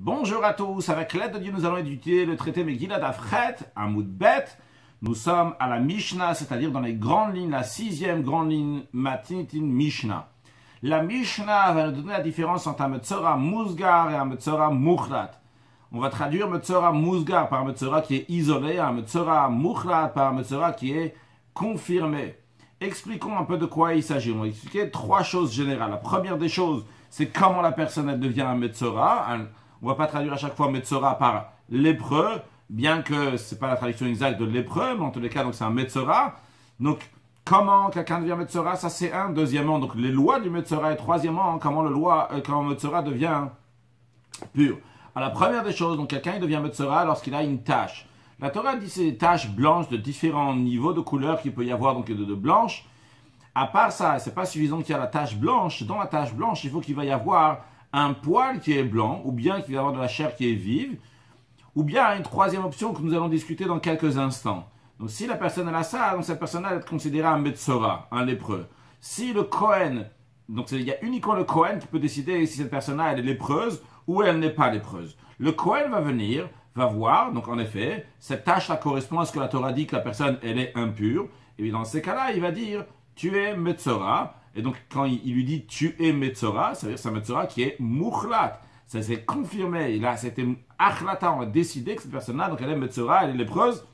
Bonjour à tous, avec l'aide de Dieu, nous allons étudier le traité Megillah d'Afret, Amoud Bet. Nous sommes à la Mishnah, c'est-à-dire dans les grandes lignes, la sixième grande ligne Matinitin Mishnah. La Mishnah va nous donner la différence entre un Metzora Musgar et un Metzora Muchlat. On va traduire Metzora Musgar par un Metzora qui est isolé, un Metzora Muchlat par un Metzora qui est confirmé. Expliquons un peu de quoi il s'agit. On va expliquer trois choses générales. La première des choses, c'est comment la personne elle devient un Metzora. On ne va pas traduire à chaque fois Metzora par lépreux, bien que ce n'est pas la traduction exacte de lépreux, mais en tous les cas, donc c'est un Metzora. Donc, comment quelqu'un devient Metzora, ça c'est un. Deuxièmement, donc les lois du Metzora. Et troisièmement, comment Metzora devient pur. Alors, la première des choses, donc quelqu'un devient Metzora lorsqu'il a une tache. La Torah dit c'est des taches blanches de différents niveaux de couleurs qu'il peut y avoir, donc de blanches. À part ça, ce n'est pas suffisant qu'il y ait la tache blanche. Dans la tache blanche, il faut qu'il va y avoir un poil qui est blanc, ou bien qu'il va y avoir de la chair qui est vive, ou bien une troisième option que nous allons discuter dans quelques instants. Donc si la personne a ça, donc cette personne est considérée un Metzora, un lépreux. Si le Kohen, donc il y a uniquement le Kohen qui peut décider si cette personne-là elle est lépreuse ou elle n'est pas lépreuse. Le Kohen va venir, va voir, donc en effet, cette tâche-là correspond à ce que la Torah dit que la personne elle est impure, et bien dans ces cas-là, il va dire tu es Metzora. Et donc, quand il lui dit « tu es Metzora », ça veut dire que c'est un Metzora qui est Muchlat. Ça s'est confirmé. Et là, c'était Achlata. On a décidé que cette personne-là, donc elle est Metzora, elle est lépreuse.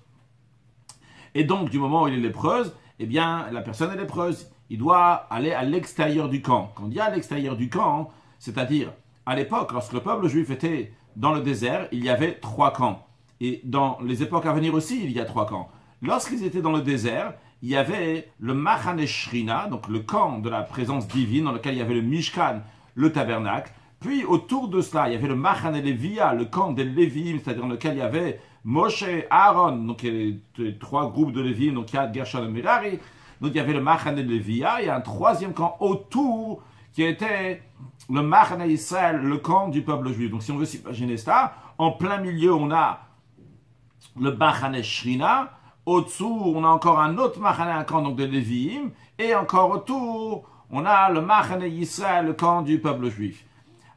Et donc, du moment où elle est lépreuse, eh bien, la personne est lépreuse. Il doit aller à l'extérieur du camp. Quand on dit à l'extérieur du camp, c'est-à-dire, à l'époque, lorsque le peuple juif était dans le désert, il y avait 3 camps. Et dans les époques à venir aussi, il y a 3 camps. Lorsqu'ils étaient dans le désert, il y avait le Machane Shrina, donc le camp de la présence divine, dans lequel il y avait le Mishkan, le tabernacle. Puis autour de cela, il y avait le Machane Levia, le camp des Lévi'im, c'est-à-dire dans lequel il y avait Moshe, Aaron, donc il y a les 3 groupes de Lévi'im, donc Yad, Gershon et Merari. Donc il y avait le Machane Levia, et un troisième camp autour qui était le Machane Israël, le camp du peuple juif. Donc si on veut s'imaginer ça, en plein milieu, on a le Machane Shrina. Au-dessous, on a encore un autre Machane, un camp donc de Lévi'im, et encore autour, on a le Machane Yisraël, le camp du peuple juif.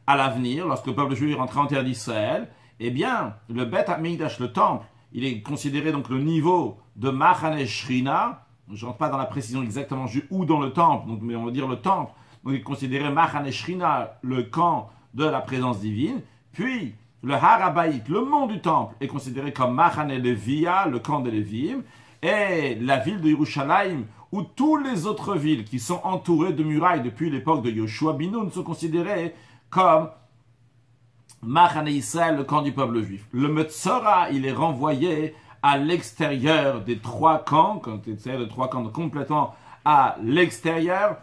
À l'avenir, lorsque le peuple juif rentre en terre d'Israël, eh bien, le Bet HaMikdash, le temple, il est considéré donc le niveau de Machane Shrina. Je ne rentre pas dans la précision exactement où dans le temple, donc, mais on va dire le temple. Donc il est considéré Machane Shrina, le camp de la présence divine. Puis, le Harabaït, le mont du temple, est considéré comme Machane Levia, le camp des Lévi'im, et la ville de Yerushalayim, où toutes les autres villes qui sont entourées de murailles depuis l'époque de Yoshua bin Nun sont considérées comme Machane Israël, le camp du peuple juif. Le Metzora, il est renvoyé à l'extérieur des 3 camps, quand c'est les 3 camps complètement à l'extérieur,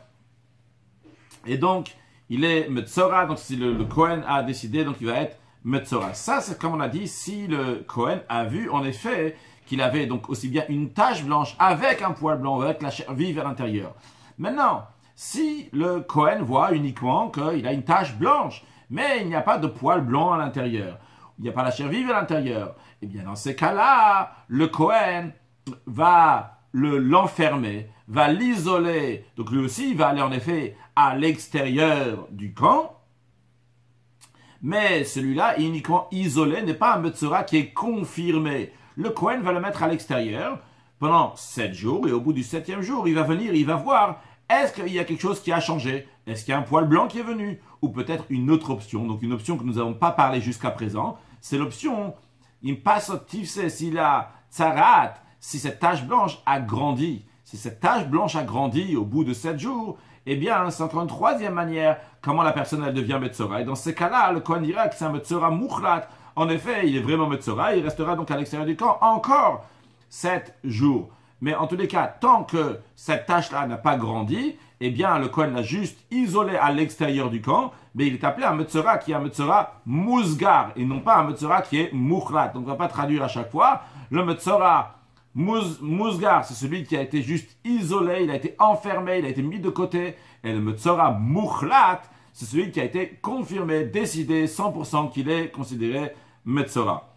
et donc il est Metzora, donc si le Kohen a décidé, donc il va être Metzora. Ça, c'est comme on a dit, si le Kohen a vu en effet qu'il avait donc aussi bien une tache blanche avec un poil blanc, avec la chair vive à l'intérieur. Maintenant, si le Kohen voit uniquement qu'il a une tache blanche, mais il n'y a pas de poil blanc à l'intérieur, il n'y a pas la chair vive à l'intérieur, eh bien dans ces cas-là, le Kohen va l'enfermer, va l'isoler. Donc lui aussi, il va aller en effet à l'extérieur du camp. Mais celui-là est uniquement isolé, n'est pas un Metzora qui est confirmé. Le Kohen va le mettre à l'extérieur pendant 7 jours, et au bout du 7e jour, il va venir, il va voir, est-ce qu'il y a quelque chose qui a changé? Est-ce qu'il y a un poil blanc qui est venu? Ou peut-être une autre option, donc une option que nous n'avons pas parlé jusqu'à présent, c'est l'option, il passe au tifse, si la tsarat, si cette tache blanche a grandi. Si cette tache blanche a grandi au bout de 7 jours, eh bien, c'est encore une troisième manière comment la personne elle devient Metzora. Et dans ces cas-là, le Kohen dira que c'est un Metzora Muchlat. En effet, il est vraiment Metzora. Il restera donc à l'extérieur du camp encore 7 jours. Mais en tous les cas, tant que cette tâche-là n'a pas grandi, eh bien, le Kohen l'a juste isolé à l'extérieur du camp. Mais il est appelé un Metzora qui est un Metzora Musgar et non pas un Metzora qui est Muchlat. Donc, on ne va pas traduire à chaque fois. Le Metzora Musgar, c'est celui qui a été juste isolé, il a été enfermé, il a été mis de côté. Et le Metzora Muchlat, c'est celui qui a été confirmé, décidé 100% qu'il est considéré Metzora.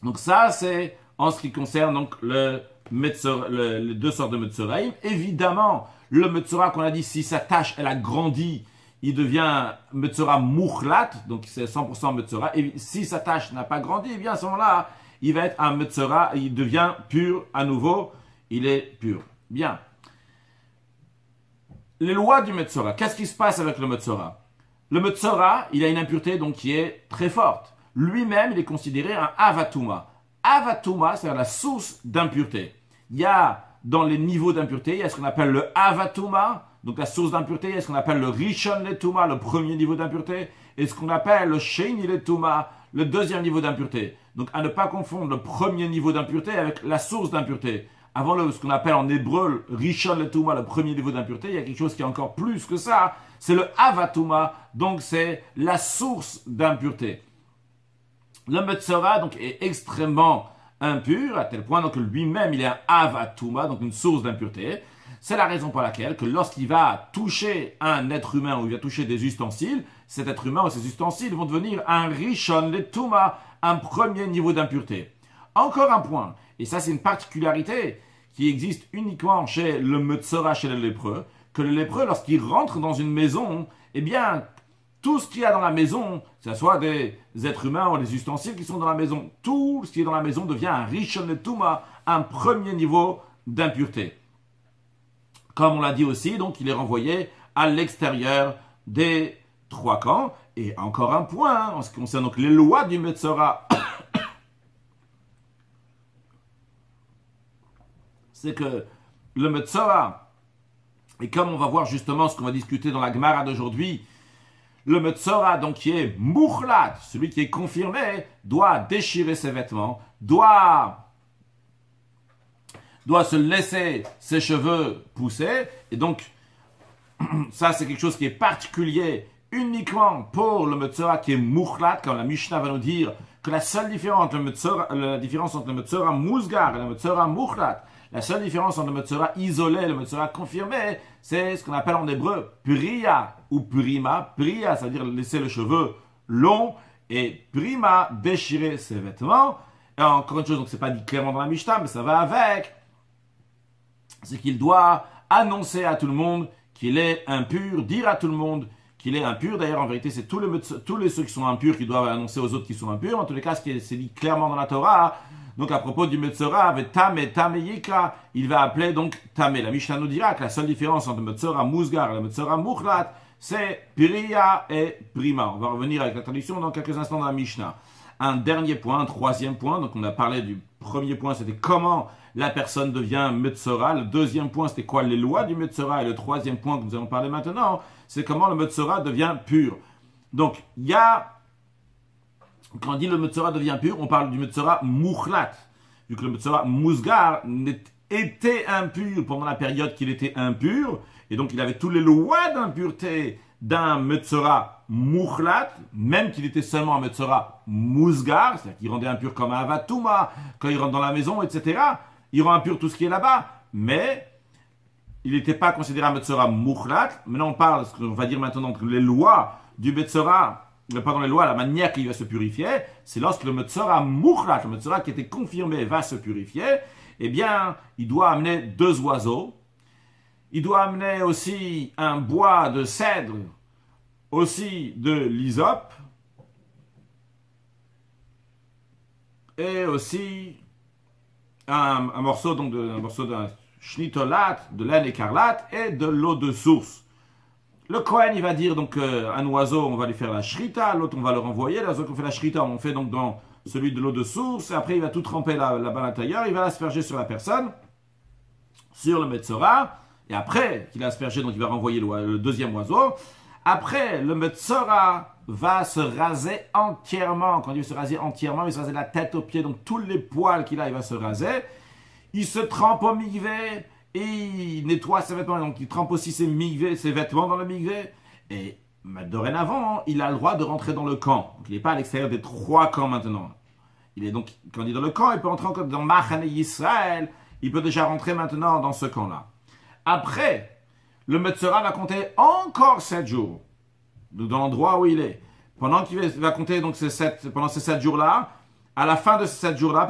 Donc ça, c'est en ce qui concerne donc les 2 sortes de Metzoraim. Évidemment, le Metzora qu'on a dit, si sa tâche, elle a grandi, il devient Metzora Muchlat, donc c'est 100% Metzora. Et si sa tâche n'a pas grandi, eh bien à ce moment-là, il va être un Metzora, il devient pur à nouveau, il est pur. Bien. Les lois du Metzora, qu'est-ce qui se passe avec le Metzora? Le Metzora, il a une impureté donc qui est très forte. Lui-même, il est considéré un Avatuma. Avatuma, c'est la source d'impureté. Il y a dans les niveaux d'impureté, il y a ce qu'on appelle le Avatuma, donc la source d'impureté, il y a ce qu'on appelle le Rishon Letuma, le premier niveau d'impureté, et ce qu'on appelle le Sheni Letuma, le deuxième niveau d'impureté. Donc à ne pas confondre le premier niveau d'impureté avec la source d'impureté. Avant ce qu'on appelle en hébreu le Rishon Letuma, le premier niveau d'impureté, il y a quelque chose qui est encore plus que ça, c'est le Avatuma, donc c'est la source d'impureté. Le Metzora donc est extrêmement impur, à tel point donc, que lui-même il est un Avatuma, donc une source d'impureté. C'est la raison pour laquelle que lorsqu'il va toucher un être humain ou il va toucher des ustensiles, cet être humain ou ces ustensiles vont devenir un Rishon Letuma, un premier niveau d'impureté. Encore un point, et ça c'est une particularité qui existe uniquement chez le Metzora, chez le lépreux, que le lépreux lorsqu'il rentre dans une maison, eh bien tout ce qu'il y a dans la maison, que ce soit des êtres humains ou des ustensiles qui sont dans la maison, tout ce qui est dans la maison devient un Rishon Letuma, un premier niveau d'impureté. Comme on l'a dit aussi, donc il est renvoyé à l'extérieur des trois camps. Et encore un point, en ce qui concerne donc les lois du Metzora, c'est que le Metzora, et comme on va voir justement ce qu'on va discuter dans la Gemara d'aujourd'hui, le Metzora, donc qui est Muchlat, celui qui est confirmé, doit déchirer ses vêtements, doit se laisser ses cheveux pousser. Et donc, ça c'est quelque chose qui est particulier uniquement pour le Metzora qui est Muchlat, quand la Mishnah va nous dire que la seule différence entre le Metzora Musgar et le Metzora Muchlat, la seule différence entre le Metzora isolé et le Metzora confirmé, c'est ce qu'on appelle en hébreu Priya ou Prima. Priya, c'est-à-dire laisser le cheveu long, et Prima, déchirer ses vêtements. Et encore une chose, donc c'est pas dit clairement dans la Mishnah, mais ça va avec, c'est qu'il doit annoncer à tout le monde qu'il est impur, dire à tout le monde qu'il est impur. D'ailleurs, en vérité, c'est tous les ceux qui sont impurs qui doivent annoncer aux autres qui sont impurs. En tous les cas, ce qui est dit clairement dans la Torah, donc à propos du Metzora, avec Tame Yikra, il va appeler donc Tame. La Mishnah nous dira que la seule différence entre le Metzora Musgar et le Metzora Muchlat, c'est Priya et Prima. On va revenir avec la traduction dans quelques instants dans la Mishnah. Un dernier point, un troisième point, donc on a parlé du premier point, c'était comment la personne devient Metzora. Le deuxième point, c'était quoi les lois du Metzora. Et le troisième point que nous allons parler maintenant, c'est comment le Metzora devient pur. Donc, il y a, quand on dit le Metzora devient pur, on parle du Metzora Muchlat. Vu que le Metzora Musgar était impur pendant la période qu'il était impur, et donc il avait toutes les lois d'impureté d'un Metzora Muchlat, même qu'il était seulement un Metzora Musgar, c'est-à-dire qu'il rendait impur comme un Avatuma, quand il rentre dans la maison, etc. Il rend impur tout ce qui est là-bas, mais il n'était pas considéré un Metzora Muchlat. Maintenant, on parle, ce qu'on va dire maintenant, entre les lois du Metzora, pardon, les lois, la manière qu'il va se purifier, c'est lorsque le Metzora Muchlat, le Metzora qui était confirmé, va se purifier, eh bien, il doit amener 2 oiseaux. Il doit amener aussi un bois de cèdre, aussi de l'hysope, et aussi un morceau d'un shnitolat, de laine écarlate et de l'eau de source. Le Kohen, il va dire donc un oiseau, on va lui faire la shrita, l'autre on va le renvoyer, l'oiseau qu'on fait la shrita, on fait donc dans celui de l'eau de source, et après il va tout tremper là-bas à l'intérieur, il va l'asperger sur la personne, sur le Metzora. Et après qu'il a aspergé, donc il va renvoyer le deuxième oiseau. Après, le Metzora va se raser entièrement. Quand il veut se raser entièrement, il va se raser la tête aux pieds. Donc tous les poils qu'il a, il va se raser. Il se trempe au mikvé et il nettoie ses vêtements. Donc il trempe aussi ses vêtements dans le mikvé. Et dorénavant, il a le droit de rentrer dans le camp. Donc il n'est pas à l'extérieur des 3 camps maintenant. Il est donc, quand il est dans le camp, il peut entrer dans Machane Yisraël. Il peut déjà rentrer maintenant dans ce camp-là. Après, le Metzora va compter encore 7 jours, dans l'endroit où il est. Pendant qu'il va compter donc pendant ces 7 jours-là, à la fin de ces 7 jours-là,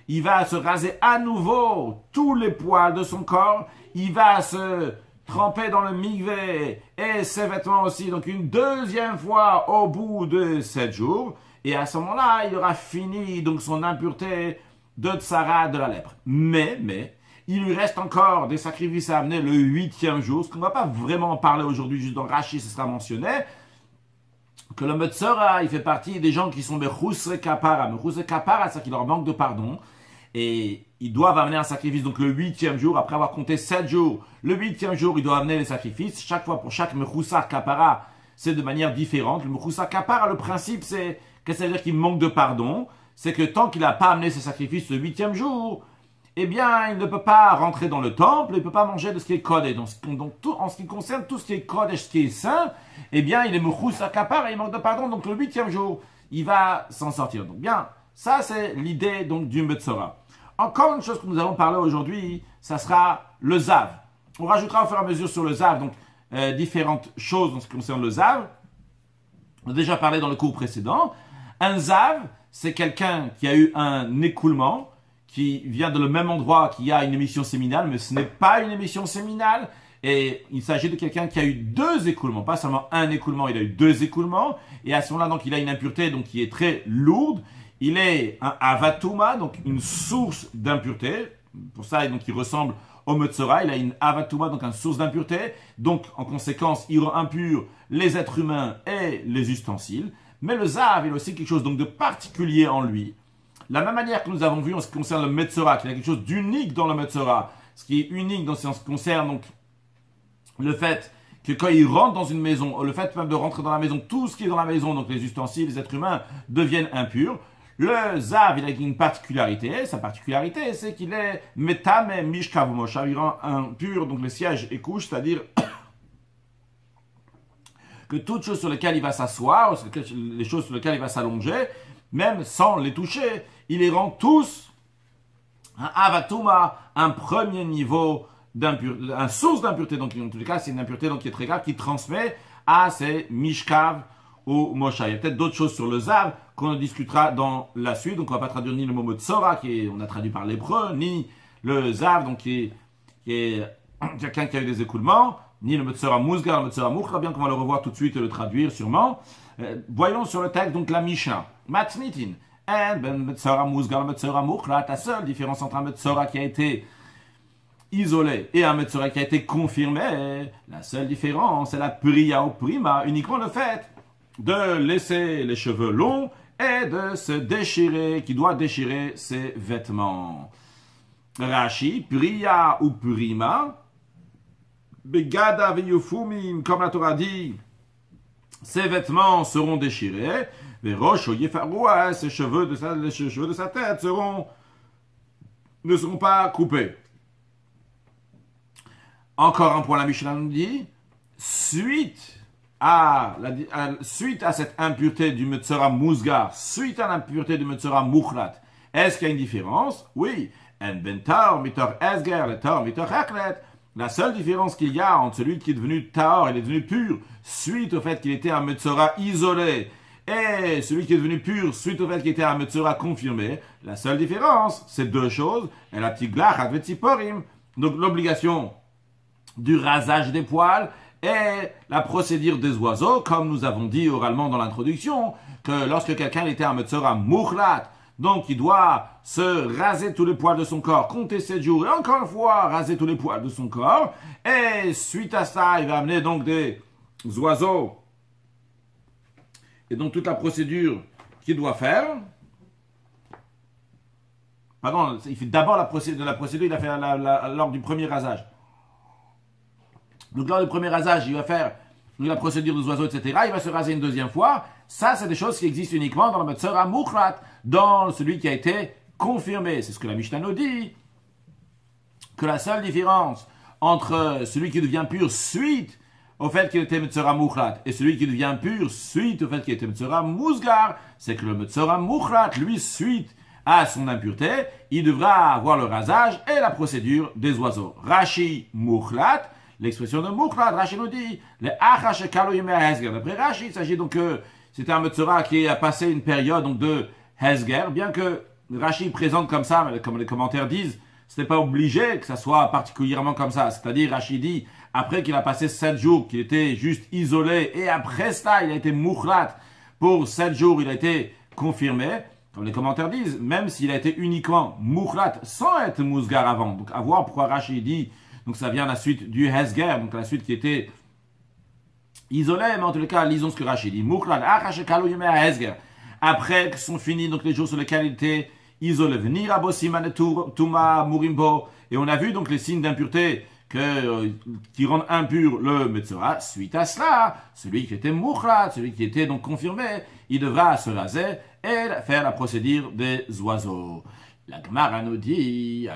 il va se raser à nouveau tous les poils de son corps. Il va se tremper dans le mikvé et ses vêtements aussi, donc une deuxième fois au bout de 7 jours. Et à ce moment-là, il aura fini donc son impureté de tsara, de la lèpre. Mais, il lui reste encore des sacrifices à amener le 8e jour, ce qu'on ne va pas vraiment parler aujourd'hui, juste dans Rashi, ce sera mentionné, que le Metzora, il fait partie des gens qui sont Mechusre Kapara. Mechusre Kapara, c'est-à-dire qu'il leur manque de pardon. Et ils doivent amener un sacrifice, donc le 8e jour, après avoir compté 7 jours. Le 8e jour, ils doivent amener les sacrifices. Chaque fois, pour chaque Mechusar Kapara, c'est de manière différente. Le Mechusar Kapara, le principe, c'est que ça veut dire qu'il manque de pardon. C'est que tant qu'il n'a pas amené ses sacrifices le 8e jour, eh bien, il ne peut pas rentrer dans le temple, il ne peut pas manger de ce qui est Kodesh. Donc, en ce qui concerne tout ce qui est Kodesh, ce qui est saint, eh bien, il est Mechusar Kapara, il manque de pardon. Donc, le 8e jour, il va s'en sortir. Donc, bien, ça, c'est l'idée donc du Metzora. Encore une chose que nous allons parler aujourd'hui, ça sera le Zav. On rajoutera au fur et à mesure sur le Zav, donc différentes choses en ce qui concerne le Zav. On a déjà parlé dans le cours précédent. Un Zav, c'est quelqu'un qui a eu un écoulement, qui vient de le même endroit qui a une émission séminale, mais ce n'est pas une émission séminale. Et il s'agit de quelqu'un qui a eu 2 écoulements, pas seulement un écoulement, il a eu 2 écoulements. Et à ce moment-là, donc, il a une impureté donc, qui est très lourde. Il est un avatuma, donc une source d'impureté. Pour ça, donc, il ressemble au Metzora. Il a une avatuma, donc une source d'impureté. Donc, en conséquence, il rend impur les êtres humains et les ustensiles. Mais le Zav, il a aussi quelque chose donc, de particulier en lui. De la même manière que nous avons vu en ce qui concerne le Metzora, qu'il y a quelque chose d'unique dans le Metzora. Ce qui est unique en ce qui concerne donc, le fait que quand il rentre dans une maison, le fait même de rentrer dans la maison, tout ce qui est dans la maison, donc les ustensiles, les êtres humains, deviennent impurs. Le Zav, il a une particularité. Sa particularité, c'est qu'il est Metame Mishkav Moshav. Il rend impur, donc les sièges et couches, c'est-à-dire que toutes choses sur lesquelles il va s'asseoir, les choses sur lesquelles il va s'allonger, même sans les toucher, il les rend tous un Avatuma, un premier niveau d'impureté, une source d'impureté. Donc, en tous les cas, c'est une impureté donc, qui est très grave, qui transmet à ces Mishkav ou Mosha. Il y a peut-être d'autres choses sur le Zav qu'on discutera dans la suite. Donc, on ne va pas traduire ni le mot Metzora, on a traduit par l'hébreu, ni le Zav, donc qui est quelqu'un qui a eu des écoulements, ni le Metzora Musgar, le Metzora Mukhra, bien qu'on va le revoir tout de suite et le traduire sûrement. Voyons sur le texte, donc la Mishnah. Matnitin. Et ben Metzora Musgar, Metzora Mukhra, la seule différence entre un Metzora qui a été isolé et un Metzora qui a été confirmé, la seule différence, c'est la Priya ou Prima, uniquement le fait de laisser les cheveux longs et de se déchirer, qui doit déchirer ses vêtements. Rashi, Priya ou Prima, Begada veyufumim, comme la Torah dit, ses vêtements seront déchirés, les roches au yefaroua, les cheveux de sa tête ne seront pas coupés. Encore un point, la Mishnah nous dit, suite à cette impureté du Metzora Musgar, suite à l'impureté du Metzora Mukhlat, est-ce qu'il y a une différence? Oui. En bentar, mitor esger, le tor, mitor heklet. La seule différence qu'il y a entre celui qui est devenu Tahor, il est devenu pur, suite au fait qu'il était un Metzora isolé, et celui qui est devenu pur, suite au fait qu'il était un Metzora confirmé, la seule différence, c'est 2 choses. Et la tiglach advetziporim, donc l'obligation du rasage des poils et la procédure des oiseaux, comme nous avons dit oralement dans l'introduction, que lorsque quelqu'un était un Metzora Mukhlat, donc il doit se raser tous les poils de son corps, compter 7 jours et encore une fois raser tous les poils de son corps. Et suite à ça, il va amener donc des oiseaux. Et donc toute la procédure qu'il doit faire. Pardon, il fait d'abord la procédure, il a fait lors du premier rasage. Donc lors du premier rasage, il va faire la procédure des oiseaux, etc. Il va se raser une deuxième fois. Ça, c'est des choses qui existent uniquement dans le Metzora Mukhlat, dans celui qui a été confirmé. C'est ce que la Mishnah nous dit. Que la seule différence entre celui qui devient pur suite au fait qu'il était Metzora Mukhlat et celui qui devient pur suite au fait qu'il était Metzora Musgar, c'est que le Metzora Mukhlat, lui, suite à son impureté, il devra avoir le rasage et la procédure des oiseaux. Rashi Mukhlat, l'expression de Mukhlat, Rashi nous dit, les Achash Kaloyim Hesger. D'après Rashi, il s'agit donc que c'était un Metzora qui a passé une période donc, de Hesger, bien que Rashi présente comme ça, comme les commentaires disent, C'était pas obligé que ça soit particulièrement comme ça. C'est-à-dire, Rashi dit, après qu'il a passé 7 jours, qu'il était juste isolé, et après cela, il a été mouchlat. Pour 7 jours, il a été confirmé. Comme les commentaires disent, même s'il a été uniquement mouchlat sans être mousgar avant. Donc, à voir pourquoi Rashi dit, donc ça vient à la suite du Hesger, donc la suite qui était isolé, mais en tous les cas, lisons ce que Rashi dit. Mouchlat, Hesger. Après que sont finis donc les jours sur lesquels il était isolé, venir à Bossiman et Touma Murimbo, et on a vu donc les signes d'impureté qui rendent impur le Metzora. Suite à cela, celui qui était mouchlat, celui qui était donc confirmé, il devra se raser et faire la procédure des oiseaux. La Gemara nous dit,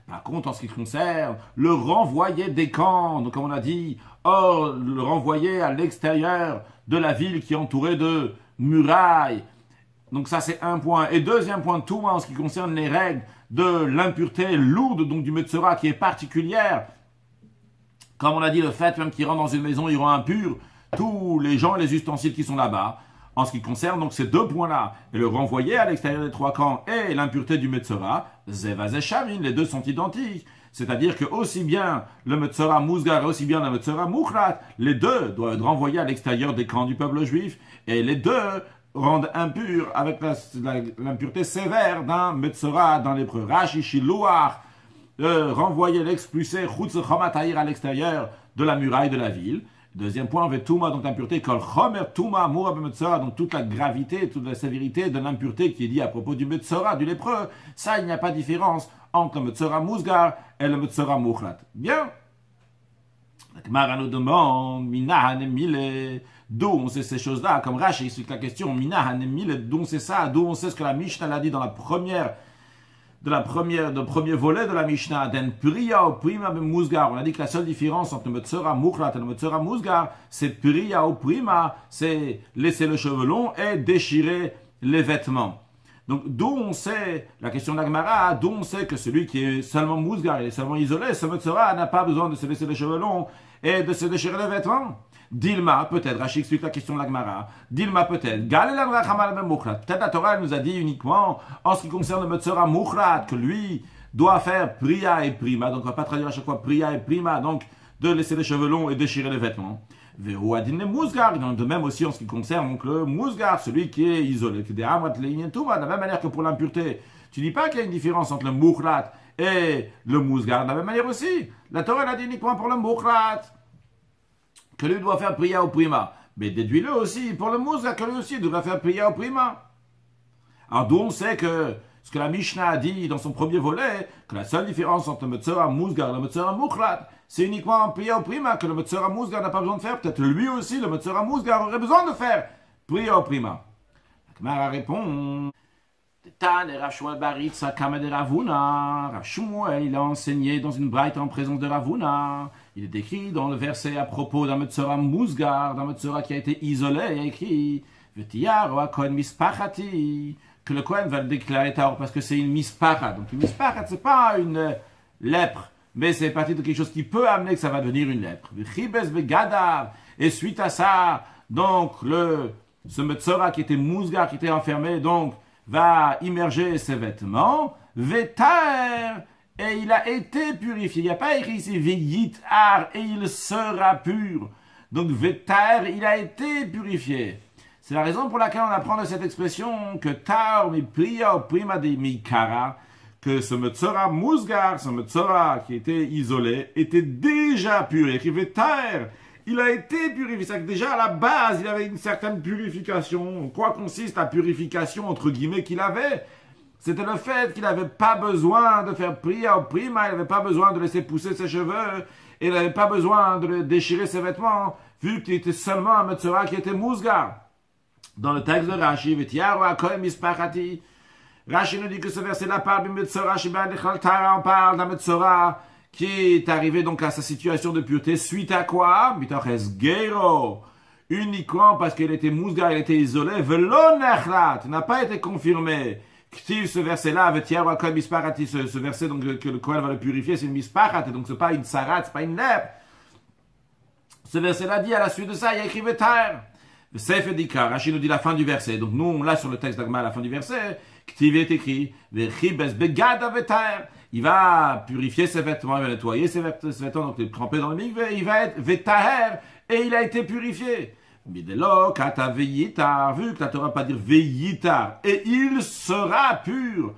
par contre, en ce qui concerne le renvoyer des camps, donc comme on a dit, or le renvoyer à l'extérieur de la ville qui est entourée de murailles. Donc ça c'est un point. Et deuxième point, tout en ce qui concerne les règles de l'impureté lourde, donc du Metzora qui est particulière. Comme on a dit, le fait même qu'ils rentrent dans une maison, ils rendent impurs tous les gens et les ustensiles qui sont là-bas. En ce qui concerne donc ces deux points-là, et le renvoyer à l'extérieur des trois camps et l'impureté du Metzora, Zeva Zeshamin, les deux sont identiques. C'est-à-dire que aussi bien le Metzora Mousgar et aussi bien le Metzora Mouchlat, les deux doivent être renvoyés à l'extérieur des camps du peuple juif, et les deux rendent impur avec l'impureté sévère d'un Metzora dans l'épreuve. Rashi Shiluach, renvoyer, l'expulser, Chutz Chomatayir à l'extérieur de la muraille de la ville. Deuxième point, Vetuma, donc l'impureté, Kol Chomer Tuma Moura Metzora, donc toute la gravité, toute la sévérité de l'impureté qui est dit à propos du Metzora, du lépreux. Ça, il n'y a pas de différence entre le Metzora Mousgar et le Metzora Mouchlat. Bien. La Gemara nous demande, Minahan et Mile, d'où on sait ces choses-là, comme Rashi explique la question, Minahan et Mile, d'où on sait ça, d'où on sait ce que la Mishnah l'a dit dans le premier volet de la Mishnah, den priya ou prima be musgar. On a dit que la seule différence entre le Metzora Mouchlat et le Metzora Musgar, c'est priya ou prima, c'est laisser le cheveu long et déchirer les vêtements. Donc, d'où on sait, la question de la Gemara, d'où on sait que celui qui est seulement Musgar, il est seulement isolé, ce Metzora n'a pas besoin de se laisser les cheveux longs et de se déchirer les vêtements. Dilma, peut-être, Rashi explique la question de la Gemara. Dilma, peut-être. Peut-être la Torah nous a dit uniquement, en ce qui concerne le Metzora Mouchlat, que lui doit faire priya et prima. Donc, on ne va pas traduire à chaque fois priya et prima, donc de laisser les cheveux longs et déchirer les vêtements. De même aussi en ce qui concerne donc, le Mousgar, celui qui est isolé. De la même manière que pour l'impureté. Tu dis pas qu'il y a une différence entre le Mouchlat et le Mousgar. De la même manière aussi. La Torah l'a dit uniquement pour le Mouchlat, que lui doit faire priya ou prima. Mais déduis-le aussi pour le Mousgar, que lui aussi devrait faire priya ou prima. Alors d'où on sait que ce que la Mishnah a dit dans son premier volet, que la seule différence entre le Metzora Mousgar et le Metzora Mouchlat, c'est uniquement en priya ou prima, que le Metzora Mousgar n'a pas besoin de faire. Peut-être lui aussi, le Metzora Mousgar, aurait besoin de faire priya ou prima. La Gemara répond, Rav Shmuel bar Yitzchak Kama de Ravuna. Rav Shmuel, il a enseigné dans une braïta en présence de Ravuna. Il est écrit dans le verset à propos d'un Metzora Mousgar, d'un Metzora qui a été isolé, il y a écrit V'tiyar wa Kohen mispachati, que le Kohen va le déclarer tahor parce que c'est une mispachat. Donc une mispachat, c'est pas une lèpre, mais c'est parti de quelque chose qui peut amener que ça va devenir une lèpre. V'chibes begadav, et suite à ça, donc ce Metzora qui était Mousgar, qui était enfermé, donc va immerger ses vêtements, Vetar, et il a été purifié. Il n'y a pas écrit ici Veyitar, et il sera pur. Donc Vetar, il a été purifié. C'est la raison pour laquelle on apprend de cette expression que Tar mi priya ou prima de mikara, que ce Metzora Mousgar, ce Metzora qui était isolé, était déjà pur. Il écrit Vetar, il a été purifié. C'est que déjà à la base, il avait une certaine purification. En quoi consiste la purification, entre guillemets, qu'il avait? C'était le fait qu'il n'avait pas besoin de faire priya ou prima, il n'avait pas besoin de laisser pousser ses cheveux, et il n'avait pas besoin de déchirer ses vêtements, vu qu'il était seulement un Metzora qui était Mousgar. Dans le texte de Rashi, Rashi nous dit que ce verset-là parle du Metzora, on parle d'un Metzora qui est arrivé donc à sa situation de pureté, suite à quoi? Uniquement parce qu'il était Mousgar, il était isolé, il n'a pas été confirmé. Ce verset-là, ce verset donc, que le Kohen va le purifier, c'est une mispachat, donc c'est pas une sarat, c'est pas une lèpre. Ce verset-là dit à la suite de ça, il y a écrit Vetar. Sefer Dikar, Rashi nous dit la fin du verset. Donc nous, on l'a sur le texte d'Agma à la fin du verset. Ktiv est écrit, Vechibes begada vetaer. Il va purifier ses vêtements, il va nettoyer ses vêtements, donc les tremper dans le mikveh, il va être vetaer, et il a été purifié. Midelo, kata veyitar, vu que la Torah pas dire veyitar, et il sera pur.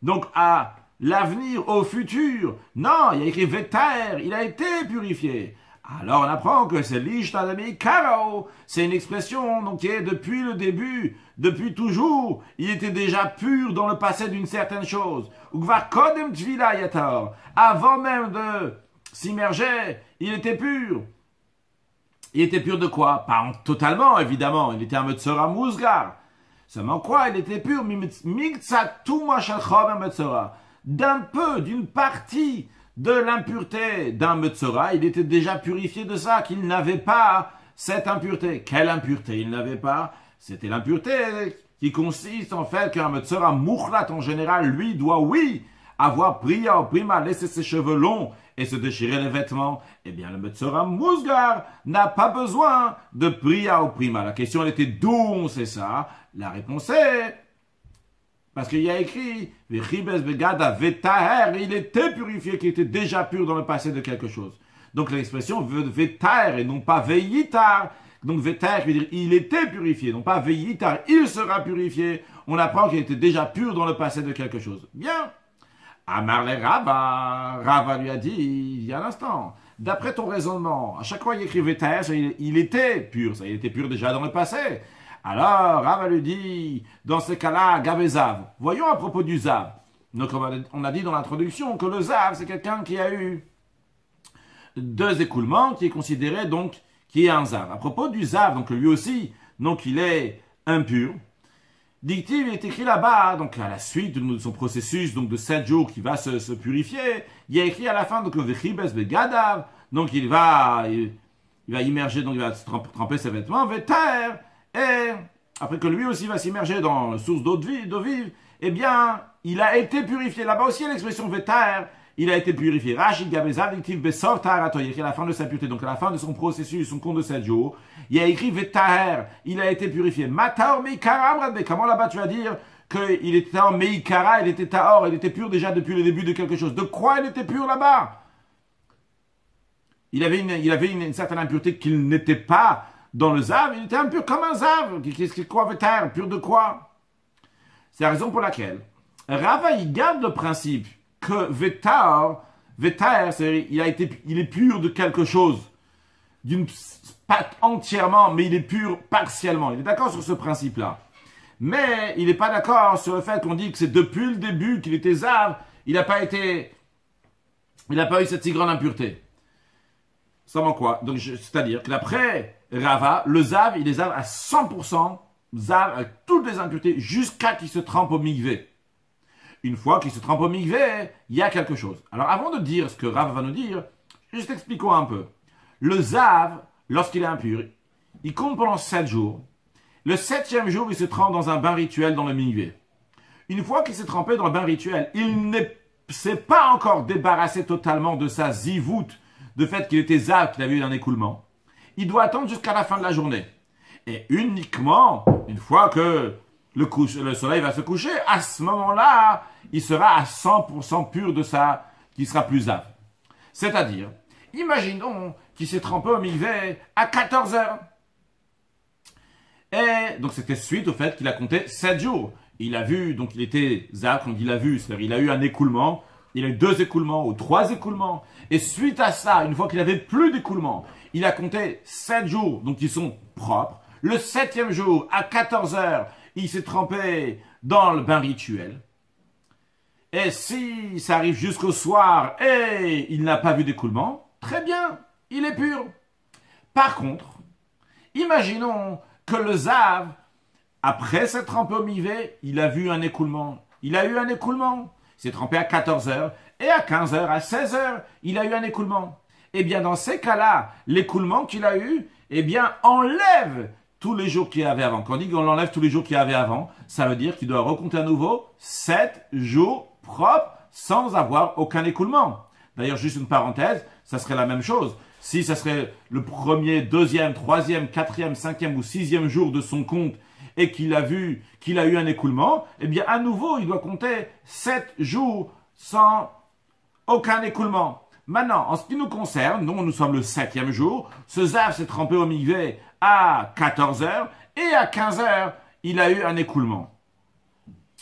Donc à l'avenir, au futur, non, il y a écrit vetaer, il a été purifié. Alors on apprend que c'est l'ishtadami karao, c'est une expression donc qui est depuis le début, depuis toujours, il était déjà pur dans le passé d'une certaine chose. Ukvar kodem tvila yatar, avant même de s'immerger, il était pur. Il était pur de quoi? Pas totalement évidemment, il était un metzora mousgar. Seulement quoi? Il était pur d'un peu, d'une partie de l'impureté d'un metzora, il était déjà purifié de ça, qu'il n'avait pas cette impureté. Quelle impureté il n'avait pas? C'était l'impureté qui consiste en fait qu'un metzora mouchlat en général, lui, doit, oui, avoir priya ou prima, laisser ses cheveux longs et se déchirer les vêtements. Eh bien, le metzora mousgar n'a pas besoin de priya ou prima. La question, elle était d'où on sait ça? La réponse est... Parce qu'il y a écrit, il était purifié, qui était déjà pur dans le passé de quelque chose. Donc l'expression veut vetar et non pas veyitar. Donc vetar veut dire il était purifié, non pas veyitar, il sera purifié. On apprend qu'il était déjà pur dans le passé de quelque chose. Bien. Amar le Rava, Rava lui a dit, il y a un instant, d'après ton raisonnement, à chaque fois il écrit vetar, il était pur, ça il était pur déjà dans le passé. Alors, Rava lui dit, dans ce cas-là, Gav et Zav. Voyons à propos du Zav. Donc, on a dit dans l'introduction que le Zav, c'est quelqu'un qui a eu 2 écoulements, qui est considéré donc, qui est un Zav. À propos du Zav, donc lui aussi, donc il est impur. Dictive est écrit là-bas, donc à la suite de son processus donc de 7 jours qui va se purifier, il y a écrit à la fin donc le Vechibes Begadav, donc il va immerger, donc il va tremper ses vêtements, Veter. Et après que lui aussi va s'immerger dans la source d'eau vive, eh bien, il a été purifié. Là-bas aussi, l'expression vetar, il a été purifié. Rachid Gabezav, dictive Besor Taharato, il y a écrit à la fin de sa pureté, donc à la fin de son processus, son compte de 7 jours, il y a écrit vetar, il a été purifié. Mataor Meikara, comment là-bas tu vas dire qu'il était Taor Meikara, il était Taor, il était pur déjà depuis le début de quelque chose. De quoi il était pur là-bas? Il avait une certaine impureté qu'il n'était pas dans le Zav, il était impur comme un Zav. Qu'est-ce quoi vetar? Pur de quoi? C'est la raison pour laquelle Rava, il garde le principe que vetar, il est pur de quelque chose. Pas entièrement, mais il est pur partiellement. Il est d'accord sur ce principe-là. Mais il n'est pas d'accord sur le fait qu'on dit que c'est depuis le début qu'il était Zav, il n'a pas eu cette si grande impureté. Seulement quoi? Donc, c'est-à-dire que d'après Rava, le Zav, il est Zav à 100%, Zav avec toutes les impuretés jusqu'à qu'il se trempe au mikveh. Une fois qu'il se trempe au mikveh, il y a quelque chose. Alors avant de dire ce que Rava va nous dire, juste expliquons un peu. Le Zav, lorsqu'il est impur, il compte pendant 7 jours. Le 7e jour, il se trempe dans un bain rituel dans le mikveh. Une fois qu'il s'est trempé dans le bain rituel, il ne s'est pas encore débarrassé totalement de sa zivout, de fait qu'il était Zav, qu'il avait eu un écoulement. Il doit attendre jusqu'à la fin de la journée. Et uniquement, une fois que le soleil va se coucher, à ce moment-là, il sera à 100% pur de ça, qui sera plus Zav. C'est-à-dire, imaginons qu'il s'est trempé au mikveh à 14 heures. Et donc c'était suite au fait qu'il a compté 7 jours. Il a vu, donc il était Zav, quand il a vu, c'est-à-dire il a eu un écoulement, il a eu 2 écoulements ou 3 écoulements. Et suite à ça, une fois qu'il n'avait plus d'écoulement, il a compté 7 jours, donc ils sont propres. Le 7e jour, à 14 heures, il s'est trempé dans le bain rituel. Et si ça arrive jusqu'au soir et il n'a pas vu d'écoulement, très bien, il est pur. Par contre, imaginons que le Zav, après s'être trempé au mikveh, il a vu un écoulement. Il a eu un écoulement. Il s'est trempé à 14 heures et à 15 heures, à 16 heures, il a eu un écoulement. Eh bien, dans ces cas-là, l'écoulement qu'il a eu, eh bien, enlève tous les jours qu'il y avait avant. Quand on dit qu'on enlève tous les jours qu'il y avait avant, ça veut dire qu'il doit recompter à nouveau 7 jours propres sans avoir aucun écoulement. D'ailleurs, juste une parenthèse, ça serait la même chose. si ça serait le premier, deuxième, troisième, quatrième, cinquième ou sixième jour de son compte et qu'il a vu qu'il a eu un écoulement, eh bien à nouveau il doit compter 7 jours sans aucun écoulement. Maintenant, en ce qui nous concerne, nous sommes le 7e jour, ce Zav s'est trempé au mikvé à 14 heures et à 15 heures, il a eu un écoulement.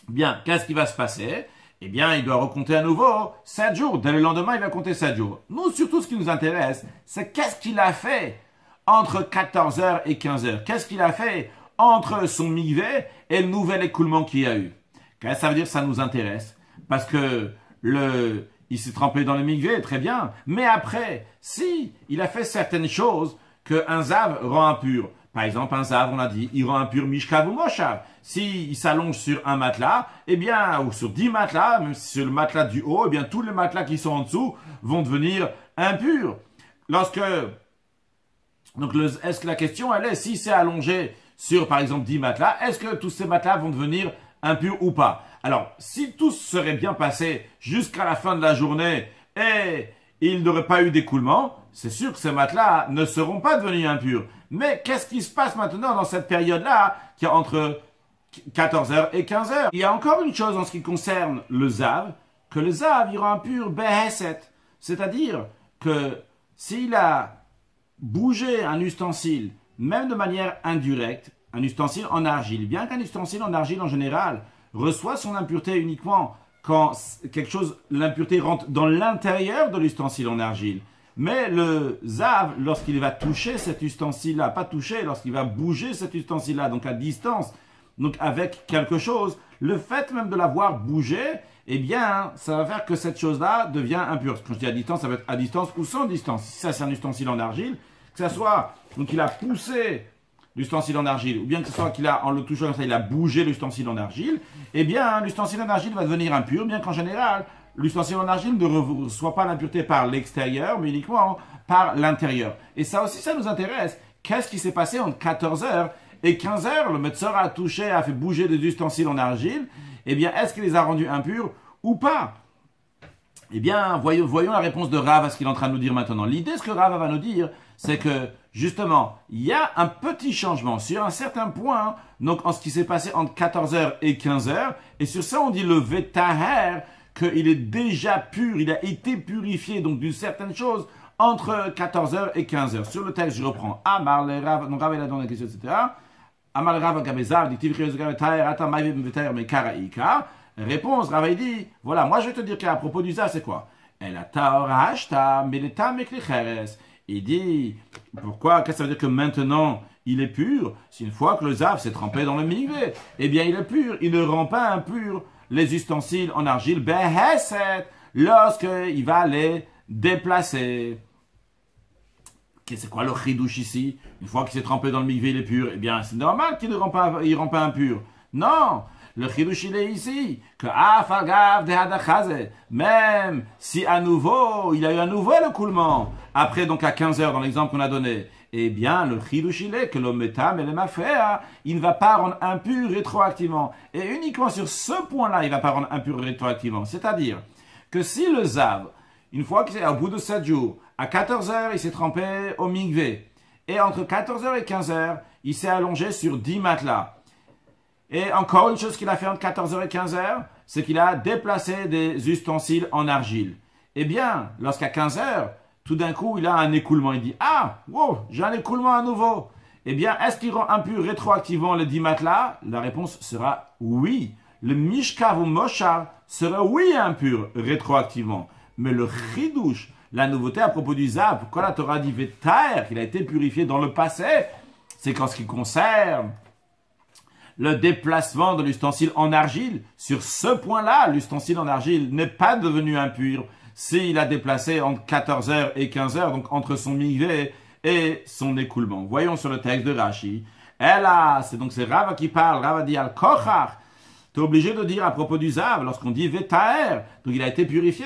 Bien, qu'est-ce qui va se passer? Eh bien, il doit recompter à nouveau 7 jours. Dès le lendemain, il va compter 7 jours. Nous, surtout, ce qui nous intéresse, c'est qu'est-ce qu'il a fait entre 14 heures et 15 heures? Qu'est-ce qu'il a fait entre son mikvé et le nouvel écoulement qu'il y a eu? Qu'est-ce que ça veut dire que ça nous intéresse? Parce que il s'est trempé dans le mikvé, très bien. Mais après, si il a fait certaines choses qu'un Zav rend impur. Par exemple, un Zav, on a dit, il rend impur Mishkav ou Moshav. S'il s'allonge sur un matelas, eh bien, ou sur 10 matelas, même si sur le matelas du haut, eh bien, tous les matelas qui sont en dessous vont devenir impurs. Donc, est-ce que la question, elle est, si c'est allongé sur, par exemple, 10 matelas, est-ce que tous ces matelas vont devenir impurs ou pas? Alors, si tout serait bien passé jusqu'à la fin de la journée et il n'aurait pas eu d'écoulement, c'est sûr que ces matelas ne seront pas devenus impurs. Mais qu'est-ce qui se passe maintenant dans cette période-là, qui est entre 14 heures et 15 heures? Il y a encore une chose en ce qui concerne le Zav, que le Zav, il rend impur Beheset. C'est-à-dire que s'il a bougé un ustensile, même de manière indirecte, un ustensile en argile, bien qu'un ustensile en argile en général reçoit son impureté uniquement quand l'impureté rentre dans l'intérieur de l'ustensile en argile. Mais le Zav, lorsqu'il va toucher cet ustensile-là, pas toucher, lorsqu'il va bouger cet ustensile-là, donc à distance, donc avec quelque chose, le fait même de l'avoir bougé, eh bien, ça va faire que cette chose-là devient impure. Quand je dis à distance, ça va être à distance ou sans distance. Si ça, c'est un ustensile en argile, que ça soit, donc il a poussé l'ustensile en argile, ou bien que ce soit qu'il a, en le touchant comme ça, il a bougé l'ustensile en argile, eh bien, l'ustensile en argile va devenir impur, bien qu'en général, l'ustensile en argile ne reçoit pas l'impureté par l'extérieur, mais uniquement par l'intérieur. Et ça aussi, ça nous intéresse. Qu'est-ce qui s'est passé entre 14 heures et 15 heures? Le Metzora a touché, a fait bouger des ustensiles en argile. Eh bien, est-ce qu'il les a rendus impurs ou pas? Eh bien, voyons la réponse de Rav à ce qu'il est en train de nous dire maintenant. L'idée, ce que Rav va nous dire, c'est que, justement, il y a un petit changement sur un certain point, donc en ce qui s'est passé entre 14 heures et 15 heures, et sur ça, on dit le Vetaher, qu'il est déjà pur, il a été purifié, donc d'une certaine chose, entre 14 heures et 15 heures. Sur le texte, je reprends. Amar le Rav, donc Rav est là dans la question, etc. Amar le Rav Gabezar, dit réponse, Rav dit, voilà, moi je vais te dire qu'à propos du Zav, c'est quoi? Il dit, pourquoi? Qu'est-ce que ça veut dire que maintenant il est pur? C'est une fois que le Zav s'est trempé dans le mikvé, eh bien il est pur, il ne rend pas impur les ustensiles en argile, beheset, lorsqu'il va les déplacer. C'est quoi le chidouche ici? Une fois qu'il s'est trempé dans le mikvé, il est pur. Eh bien, c'est normal qu'il ne rend pas impur. Non, le chidouche il est ici, que afagav de hadachaze, même si à nouveau, il a eu un nouvel écoulement, après donc à 15 heures dans l'exemple qu'on a donné, eh bien, le chidouche il est que le métam et le maféa, il ne va pas rendre impur rétroactivement. Et uniquement sur ce point-là, il ne va pas rendre impur rétroactivement. C'est-à-dire que si le Zav, une fois qu'il est au bout de 7 jours, à 14 heures, il s'est trempé au mikvé, et entre 14 heures et 15 heures, il s'est allongé sur 10 matelas. Et encore une chose qu'il a fait entre 14 heures et 15 heures, c'est qu'il a déplacé des ustensiles en argile. Eh bien, lorsqu'à 15 heures, tout d'un coup, il a un écoulement. Il dit, ah, wow, j'ai un écoulement à nouveau. Eh bien, est-ce qu'il rend impur rétroactivement les 10 matelas? La réponse sera oui. Le Mishkav ou Moshav sera oui impur rétroactivement. Mais le Chidouche, la nouveauté à propos du Zav, pourquoi la Torah dit Vetaher, qu'il a été purifié dans le passé, c'est qu'en ce qui concerne le déplacement de l'ustensile en argile, sur ce point-là, l'ustensile en argile n'est pas devenu impur s'il a déplacé entre 14 heures et 15 heures, donc entre son mikvé et son écoulement. Voyons sur le texte de Rashi. C'est Rav qui parle, Rav dit al kochach. Tu es obligé de dire à propos du Zav, lorsqu'on dit Vetaher, donc il a été purifié,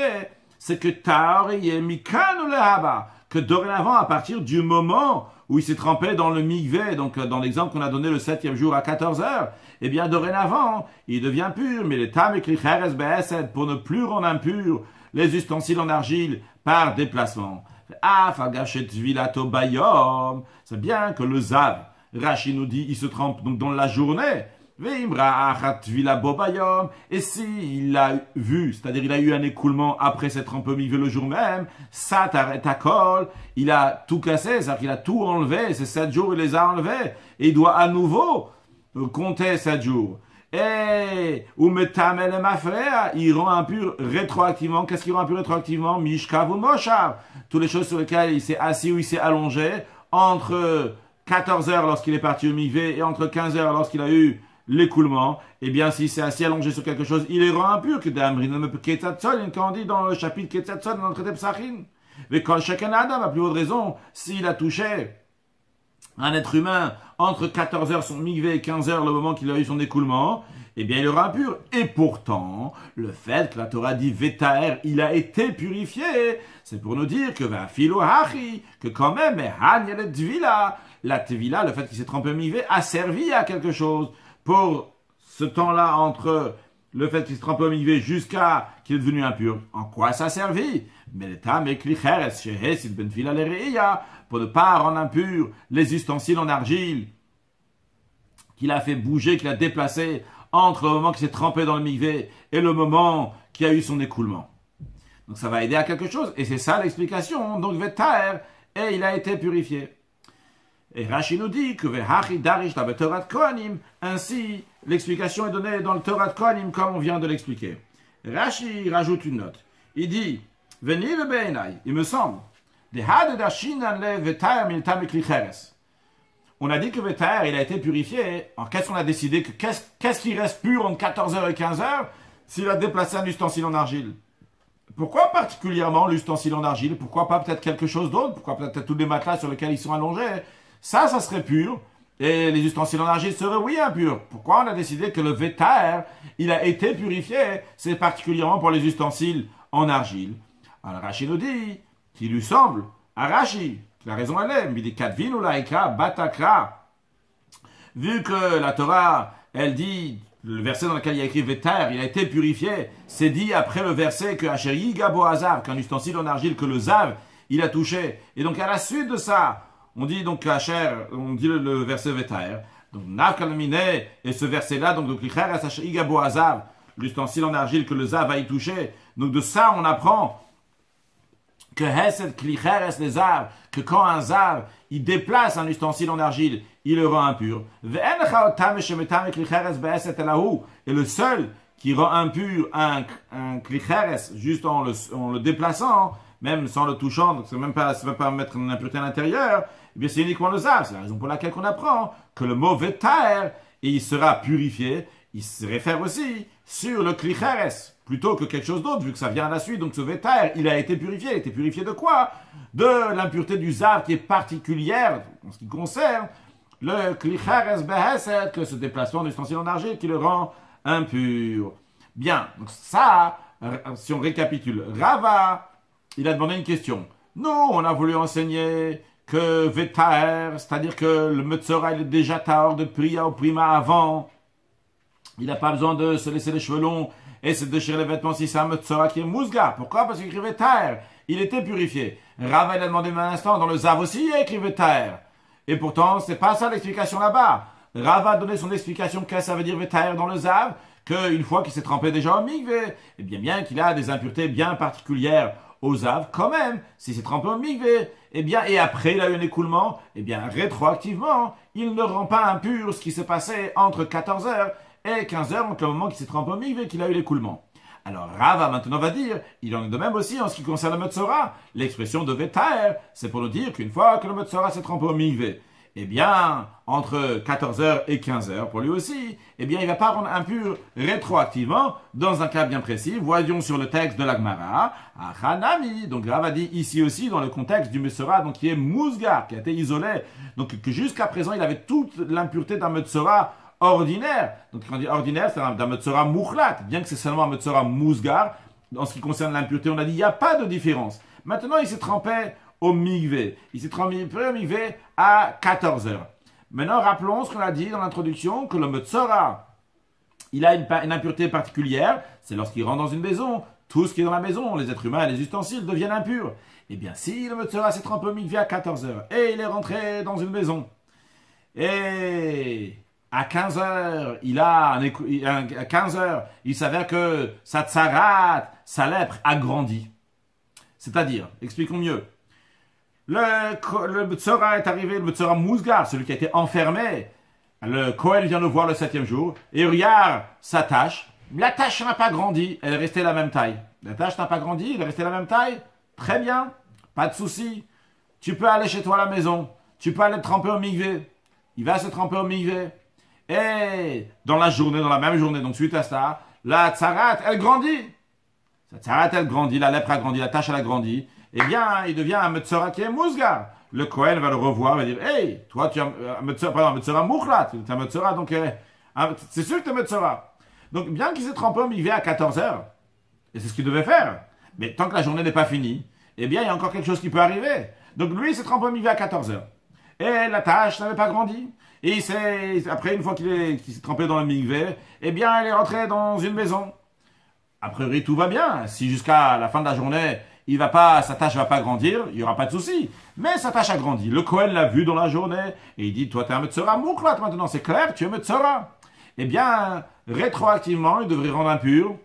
c'est que Tahor yeh mikan lehaba, que dorénavant, à partir du moment où il s'est trempé dans le mikvé, donc dans l'exemple qu'on a donné le 7e jour à 14 heures, eh bien dorénavant, il devient pur, mais les tam et klicheres be'esed, pour ne plus rendre impur les ustensiles en argile par déplacement. C'est bien que le zav, Rashi nous dit, il se trempe donc dans la journée. Et s'il a vu, c'est-à-dire il a eu un écoulement après s'être trempé au mikvé le jour même, il a tout cassé, c'est-à-dire qu'il a tout enlevé, ces 7 jours il les a enlevés, et il doit à nouveau compter 7 jours. Et il rend impur rétroactivement. Qu'est-ce qu'il rend impur rétroactivement? Mishkav ou Moshav. Toutes les choses sur lesquelles il s'est assis ou il s'est allongé entre 14 heures lorsqu'il est parti au mikvé et entre 15 heures lorsqu'il a eu l'écoulement. Eh bien, s'il s'est assis allongé sur quelque chose, il est rend impur. Quand on dit dans le chapitre Ketzatzon, dans le traité Psachin. Mais quand chacun Adam, à plus haute raison, s'il a touché un être humain entre 14 heures son mikvé et 15 heures le moment qu'il a eu son écoulement, eh bien il est impur. Et pourtant, le fait que la Torah dit Vetaer, il a été purifié, c'est pour nous dire que Vafilo Hachi, que quand même, la Tvila, le fait qu'il s'est trempé au mikvé, a servi à quelque chose. Pour ce temps-là, entre le fait qu'il s'est trempé au mikvé jusqu'à qu'il est devenu impur, en quoi ça a servi? Pour ne pas rendre impur les ustensiles en argile qu'il a fait bouger, qu'il a déplacé entre le moment qu'il s'est trempé dans le mikvé et le moment qu'il a eu son écoulement. Donc ça va aider à quelque chose, et c'est ça l'explication. Donc Vetaer, et il a été purifié. Et Rashi nous dit que Vehachi Darish la Torah de Kohanim, ainsi l'explication est donnée dans le Torah de Kohanim comme on vient de l'expliquer. Rashi rajoute une note. Il dit Veni le Beinai, il me semble. On a dit que Vetaer, il a été purifié. Alors qu'est-ce qu'on a décidé? Qu'est-ce qui reste pur entre 14h et 15h s'il a déplacé un ustensile en argile? Pourquoi particulièrement l'ustensile en argile? Pourquoi pas peut-être quelque chose d'autre? Pourquoi peut-être tous les matelas sur lesquels ils sont allongés? Ça serait pur. Et les ustensiles en argile seraient, oui, impurs. Pourquoi on a décidé que le Vetaer, il a été purifié? C'est particulièrement pour les ustensiles en argile. Alors Rashi nous dit qu'il lui semble, à Rashi, la raison elle est, Midikatvin ou Laïka, Batakra, vu que la Torah, elle dit, le verset dans lequel il y a écrit Vetaer, il a été purifié, c'est dit après le verset que Asher Yigabo Azav, qu'un ustensile en argile que le Zav, il a touché. Et donc à la suite de ça, on dit donc Asher, on dit le verset Vetaer, donc Nafkalamine, et ce verset-là, donc l'Icher Asher Yigabo Azav, l'ustensile en argile que le Zav a y touché. Donc de ça, on apprend que Hesed Klicheres les Zav, que quand un Zav, il déplace un ustensile en argile, il le rend impur. Et le seul qui rend impur un Klicheres, juste en le déplaçant, même sans le touchant, donc ça ne va pas mettre une impureté à l'intérieur, eh bien c'est uniquement le Zav. C'est la raison pour laquelle on apprend que le mot Vetaer, et il sera purifié, il se réfère aussi sur le Klicheres, plutôt que quelque chose d'autre, vu que ça vient à la suite. Donc ce Vetaer, il a été purifié. Il a été purifié de quoi? De l'impureté du Zav qui est particulière en ce qui concerne le Klicheres Behesed, que ce déplacement d'ustensile en argile qui le rend impur. Bien, donc ça, si on récapitule, Rava, il a demandé une question. Nous, on a voulu enseigner que Vetaer, c'est-à-dire que le Metzora, il est déjà tahor de Priya ou Prima avant. Il n'a pas besoin de se laisser les cheveux longs et se déchirer les vêtements si c'est un Metzora qui est Mousga. Pourquoi? Parce qu'il écrit Vetaer. Il était purifié. Rava, il a demandé un instant, dans le Zav aussi, il a écrit Vetaer. Et pourtant, c'est pas ça l'explication là-bas. Rava a donné son explication, qu'est-ce que ça veut dire Vetaer dans le Zav? Qu'une fois qu'il s'est trempé déjà au mikvé, et bien qu'il a des impuretés bien particulières au Zav, quand même, s'il s'est trempé au mikvé, et après il a eu un écoulement, rétroactivement, il ne rend pas impur ce qui s'est passé entre 14h et 15h, entre le moment qu'il s'est trempé au mikvé, qu'il a eu l'écoulement. Alors Rava maintenant va dire, il en est de même aussi en ce qui concerne le Metzora. L'expression de Vetaer, c'est pour nous dire qu'une fois que le Metzora s'est trempé au mikvé, entre 14h et 15h, pour lui aussi, il ne va pas rendre impur rétroactivement, dans un cas bien précis. Voyons sur le texte de la Gemara, Achanami. Donc Rava dit ici aussi, dans le contexte du Metzora, donc qui est Mousgar, qui a été isolé, donc que jusqu'à présent il avait toute l'impureté d'un Metzora ordinaire. Donc quand on dit ordinaire, c'est d'un Metzora Mouchlat, bien que c'est seulement un Metzora Mousgar. En ce qui concerne l'impureté, on a dit il n'y a pas de différence. Maintenant, il s'est trempé au mikvé. Il s'est trempé au mikvé à 14h. Maintenant, rappelons ce qu'on a dit dans l'introduction, que le Metzora, il a une impureté particulière, c'est lorsqu'il rentre dans une maison, tout ce qui est dans la maison, les êtres humains et les ustensiles deviennent impurs. Eh bien, si le Metzora s'est trempé au mikvé à 14 heures et il est rentré dans une maison, et à 15 heures, à 15 heures, il s'avère que sa tsarat, sa lèpre, a grandi. C'est-à-dire, expliquons mieux. Le Metzora est arrivé, le Metzora Mousgar, celui qui a été enfermé. Le Kohen vient le voir le 7e jour et regarde sa tâche. La tâche n'a pas grandi, elle est restée la même taille. La tâche n'a pas grandi, elle est restée la même taille. Très bien, pas de souci. Tu peux aller chez toi à la maison. Tu peux aller te tremper au mikvé. Il va se tremper au mikvé. Et dans la même journée, donc suite à ça, la tsarat, elle grandit. Sa tsarat, elle grandit, la lèpre a grandi, la tâche, elle a grandi. Eh bien, il devient un Metzora qui est Mousgar. Le Kohen va le revoir, va dire, hey, toi, tu es un Metzora Mouchlat. Tu es un Metzora, donc, c'est sûr que tu es Metzora. Donc, bien qu'il s'est trempé au mikvé à 14 heures, et c'est ce qu'il devait faire, mais tant que la journée n'est pas finie, eh bien, il y a encore quelque chose qui peut arriver. Donc, lui, il s'est trempé au mikvé à 14 heures. Et la tâche n'avait pas grandi. Et après, une fois qu'il s'est trempé dans le mikvé, eh bien, il est rentré dans une maison. A priori, tout va bien. Si jusqu'à la fin de la journée, sa tâche ne va pas grandir, il n'y aura pas de souci. Mais sa tâche a grandi. Le Kohen l'a vu dans la journée, et il dit, toi, tu es un Metzora Mouklat maintenant, c'est clair, tu es Metzora. Eh bien, rétroactivement, il devrait rendre impur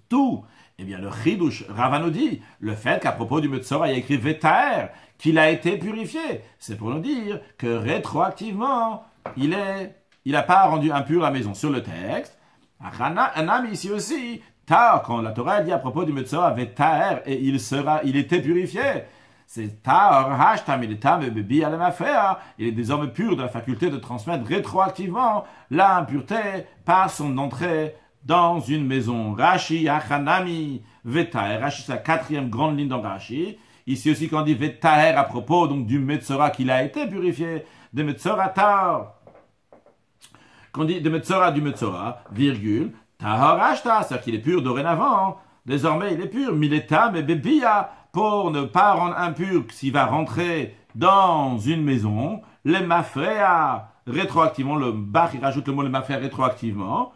tout. Eh bien, le Chidush Rava nous dit, le fait qu'à propos du Metzora, il y a écrit Vetaer, qu'il a été purifié. C'est pour nous dire que rétroactivement, il n'a pas rendu impur la maison. Sur le texte, un âme ici aussi, Tar, quand la Torah dit à propos du Metzora, Vetaer, et il était purifié. C'est Tar, Hashtam, il est désormais pur de la faculté de transmettre rétroactivement l'impureté par son entrée dans une maison. Rashi, Achanami, Vetaer. Rashi, c'est la 4e grande ligne dans Rashi. Ici aussi, quand on dit Vetaer à propos donc, du Metzora qu'il a été purifié, de Metzora Tar. Quand on dit de Metzora du Metzora, virgule, Tahor Ashta, c'est-à-dire qu'il est pur dorénavant. Désormais, il est pur. Miletam et Bebia, pour ne pas rendre impur s'il va rentrer dans une maison. Les Mafrea, rétroactivement, le Bach, il rajoute le mot les Mafrea rétroactivement.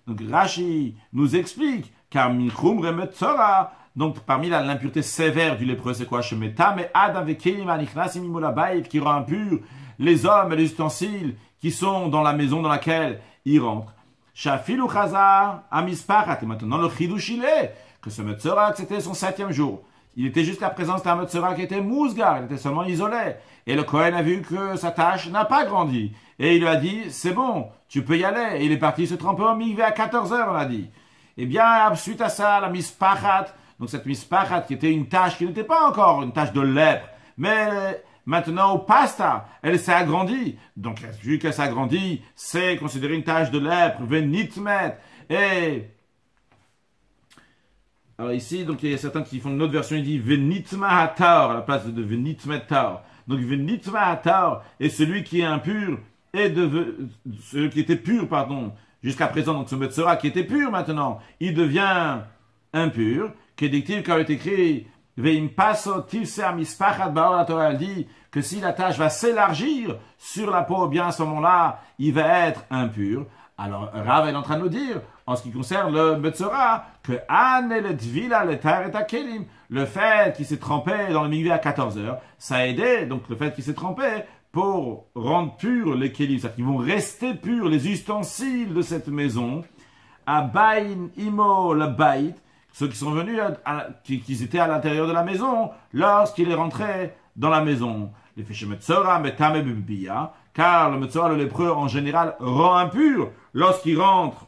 Donc Rashi nous explique, car Mikrum Remetzora, donc parmi l'impureté sévère du lépreux, c'est quoi? Shemetam et Adam vekelim anichnasim imolabayit, qui rend impur les hommes et les ustensiles qui sont dans la maison dans laquelle ils rentrent. Shafilu Chazar Amispachat, et maintenant le Chidush il est que ce Metzora, c'était son 7e jour. Il était jusqu'à présent, c'était un Metzora qui était Mousgar, il était seulement isolé. Et le Kohen a vu que sa tâche n'a pas grandi. Et il lui a dit, c'est bon, tu peux y aller. Et il est parti se tremper au mikvé à 14 heures, on a dit. Eh bien, suite à ça, la Mispachat, donc cette Mispachat qui était une tâche qui n'était pas encore une tâche de lèpre, mais maintenant au pasta, elle s'est agrandie. Donc, vu qu'elle s'est agrandie, c'est considéré une tâche de lèpre, venitmet. Et alors ici, donc il y a certains qui font une autre version, il dit venitma hatar à la place de venitmet tar. Donc venitma hatar est celui qui est impur et celui qui était pur, pardon, jusqu'à présent, donc ce Metzora qui était pur maintenant, il devient impur. Qu'est-il quand il est écrit veim paso tifser mispachat baor, la Torah dit que si la tâche va s'élargir sur la peau, bien à ce moment-là, il va être impur. Alors Rav est en train de nous dire, en ce qui concerne le Metzora, que le fait qu'il s'est trempé dans le mikvé à 14 heures, ça a aidé, donc le fait qu'il s'est trempé pour rendre purs les kélim, c'est-à-dire qu'ils vont rester purs, les ustensiles de cette maison, à bain imo le bait, ceux qui sont venus, qui étaient à l'intérieur de la maison, lorsqu'il est rentré dans la maison. Les fichiers Metzora, Metame Bibia, car le Metzora, le lépreux, en général, rend impur lorsqu'il rentre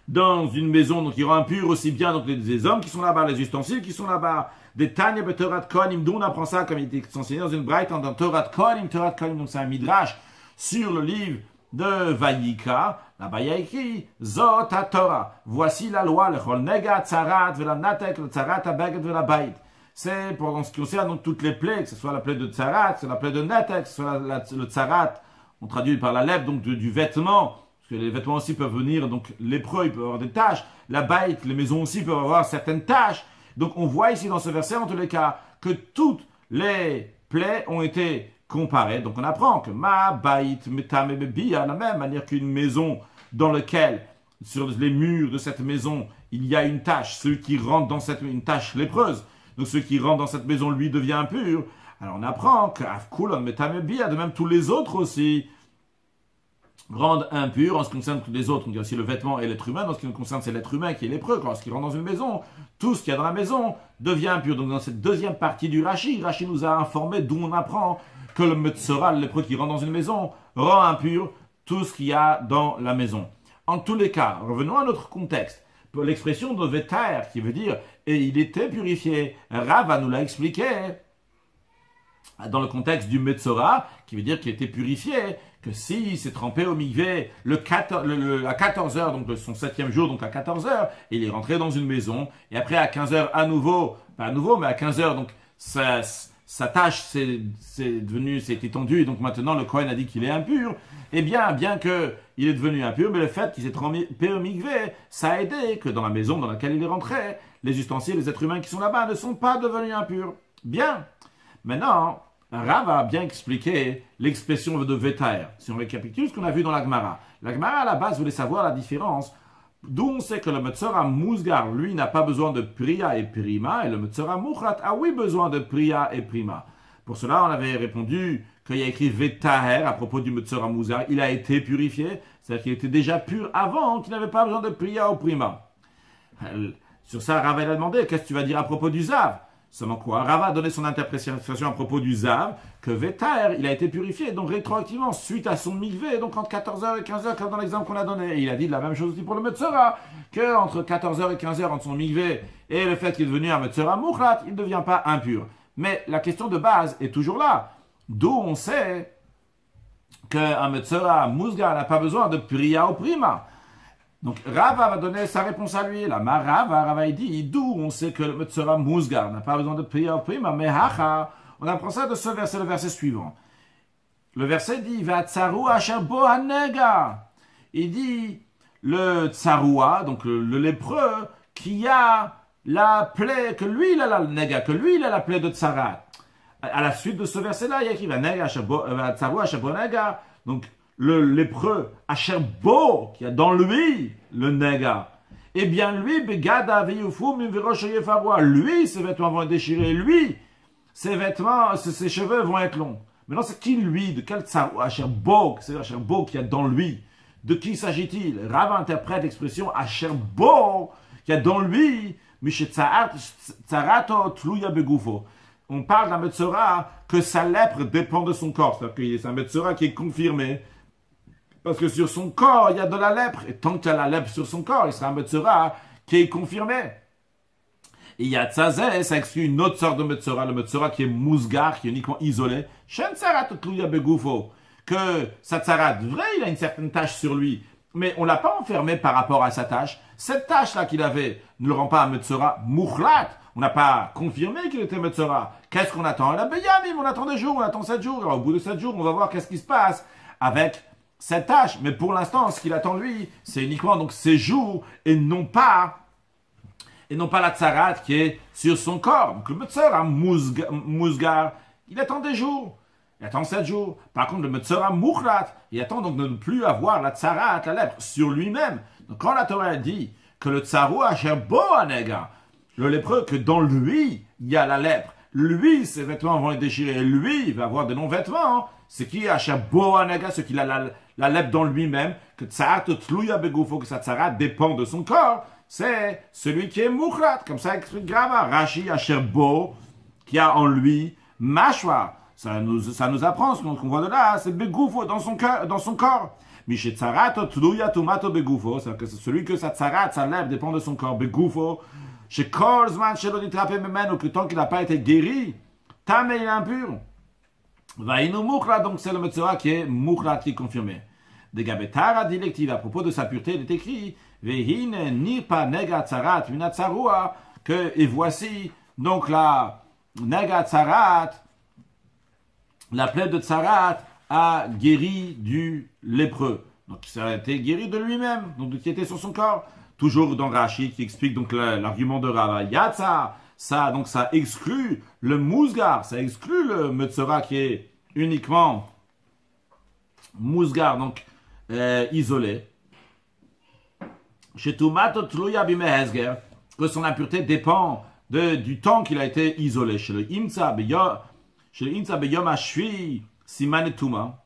dans une maison, donc il rend impur aussi bien donc les hommes qui sont là-bas, les ustensiles qui sont là-bas, des Tanya Betorat Kohanim, d'où on apprend ça comme il était enseigné dans une braïta dans Torat Kohanim, donc c'est un midrash sur le livre de Vayikra. Là-bas il y a écrit Zot Torah, voici la loi, le Chol Nega Tzarat Vela Natek, le Tzarat Abeged Vela Bait. C'est pour ce qui concerne donc toutes les plaies, que ce soit la plaie de Tzarat, que ce soit la plaie de Natek, que ce soit le Tzarat, on traduit par la lèpre, donc du vêtement. Parce que les vêtements aussi peuvent venir, donc lépreux, ils peuvent avoir des taches. La baït, les maisons aussi peuvent avoir certaines taches. Donc on voit ici dans ce verset, en tous les cas, que toutes les plaies ont été comparées. Donc on apprend que ma baït, metam et bebi, à la même manière qu'une maison dans laquelle, sur les murs de cette maison, il y a une tâche. Celui qui rentre dans une tâche lépreuse, donc celui qui rentre dans cette maison, lui, devient impur. Alors on apprend que de même tous les autres aussi rendent impurs en ce qui concerne tous les autres. On dit aussi le vêtement et l'être humain. En ce qui nous concerne, c'est l'être humain qui est lépreux. Lorsqu'il rentre dans une maison, tout ce qu'il y a dans la maison devient impur. Donc dans cette deuxième partie du Rashi, Rashi nous a informé d'où on apprend que le Metzora, le lépreux qui rentre dans une maison, rend impur tout ce qu'il y a dans la maison. En tous les cas, revenons à notre contexte. Pour l'expression de Veter, qui veut dire « et il était purifié », Rava nous l'a expliqué dans le contexte du Metzora, qui veut dire qu'il était purifié, que s'il s'est trempé au mikvé à 14 heures, donc son 7e jour, donc à 14 heures, il est rentré dans une maison, et après à 15 heures à nouveau, pas à nouveau, mais à 15 heures, donc sa tâche s'est étendue, et donc maintenant le Kohen a dit qu'il est impur, eh bien qu'il est devenu impur, mais le fait qu'il s'est trempé au mikvé, ça a aidé que dans la maison dans laquelle il est rentré, les ustensiles, les êtres humains qui sont là-bas ne sont pas devenus impurs. Bien. Maintenant, Rav a bien expliqué l'expression de Veter. Si on récapitule ce qu'on a vu dans la Gemara. La Gemara, à la base, voulait savoir la différence. D'où on sait que le Metzora Musgar, lui, n'a pas besoin de Priya et Prima, et le Metzora Muchrat a, oui, besoin de Priya et Prima. Pour cela, on avait répondu qu'il y a écrit Vetaher à propos du Metzora Musgar. Il a été purifié, c'est-à-dire qu'il était déjà pur avant, qu'il n'avait pas besoin de Priya ou Prima. Sur ça, Rav a demandé, qu'est-ce que tu vas dire à propos du Zav? Seulement quoi? Rava a donné son interprétation à propos du Zav, que Veter, il a été purifié, donc rétroactivement, suite à son mikvé, donc entre 14h et 15h, comme dans l'exemple qu'on a donné. Et il a dit la même chose aussi pour le Metzora, que entre 14h et 15h, entre son mikvé et le fait qu'il est devenu un Metzora Muchrat, il ne devient pas impur. Mais la question de base est toujours là. D'où on sait qu'un Metzora Musgar n'a pas besoin de Priya ou Prima. Donc Rava va donner sa réponse à lui. La Rava dit d'où on sait que le Metzora Musgar n'a pas besoin de prier au prima, mais hacha, on apprend ça de ce verset, le verset suivant. Le verset dit Vatsaroua Sherbo Hanega. Il dit le tsaroua, donc le lépreux, qui a la plaie, que lui il a la nega, que lui il a la plaie de tsarat. À la suite de ce verset-là, il y a écrit Vatsaroua Sherbo Hanega. Donc le lépreux, Asherbo, qui a dans lui le nega, eh bien lui, Begada Veyufu Mimviroshayefavoa, lui, ses vêtements vont être déchirés, lui, ses vêtements, ses cheveux vont être longs. Maintenant, c'est qui lui? De quel tsarou? Asherbo, c'est Asherbo qui a dans lui. De qui s'agit-il? Rav interprète l'expression Asherbo, qui a dans lui, Tsarato Tluya Begufo. On parle d'un Metzora que sa lèpre dépend de son corps. C'est-à-dire que c'est un Metzora qui est confirmé. Parce que sur son corps, il y a de la lèpre. Et tant qu'il y a la lèpre sur son corps, il sera un Metzora qui est confirmé. Et il y a Tzazé, ça exclut une autre sorte de Metzora, le Metzora qui est Musgar, qui est uniquement isolé. Shen Tzarat Tluya Begufo. Que sa Tzarat, vrai, il a une certaine tâche sur lui. Mais on ne l'a pas enfermé par rapport à sa tâche. Cette tâche-là qu'il avait ne le rend pas un Metzora Muchlat. On n'a pas confirmé qu'il était Metzora. Qu'est-ce qu'on attend? La Beyamim, on attend des jours, on attend 7 jours. Alors, au bout de 7 jours, on va voir qu'est-ce qui se passe avec cette tâche. Mais pour l'instant, ce qu'il attend lui, c'est uniquement donc ces jours et non pas la tsarat qui est sur son corps. Donc le Metzora Musgar, il attend des jours. Il attend 7 jours. Par contre, le Metzora Muchlat, il attend donc de ne plus avoir la tsarat, la lèpre, sur lui-même. Donc quand la Torah dit que le tsarou Asherbo Hanega, le lépreux, que dans lui, il y a la lèpre, lui, ses vêtements vont être déchirés, et lui, il va avoir de non-vêtements. C'est qui Asherbo Hanega, ce qu'il a la lèpre dans lui-même, que tsarat tluya begufo, que sa tsarat dépend de son corps, c'est celui qui est Muchlat. Comme ça explique Grava, Rashi Asherbo, qui a en lui Mashwa. Ça nous apprend, ce qu'on voit de là, c'est begufo dans son corps. Mishe tsarat tluya tumato begufo, c'est-à-dire que c'est celui que sa tsarat, sa lèpre dépend de son corps, begufo. Chez Kolzman, chez l'oditrapé memeno, que tant qu'il n'a pas été guéri, tamé il est impur. Vaïnu Muchlat, donc c'est le Metzora qui est Muchlat, qui est confirmé. De Gabetara dilective, à propos de sa pureté, il est écrit Vehine nipa nega tsarat mina tsarua, que, et voici, donc la nega tsarat, la plaie de tsarat, a guéri du lépreux. Donc ça a été guéri de lui-même, donc qui était sur son corps. Toujours dans Rashi qui explique donc l'argument de Rava. Yatsa, ça exclut le Musgar, ça exclut le Metzora qui est uniquement Musgar, donc isolé. Chez Tumato Tluya Bimehezger, que son impureté dépend du temps qu'il a été isolé. Chez le Imtsa Beyom Ashvi Siman Tuma,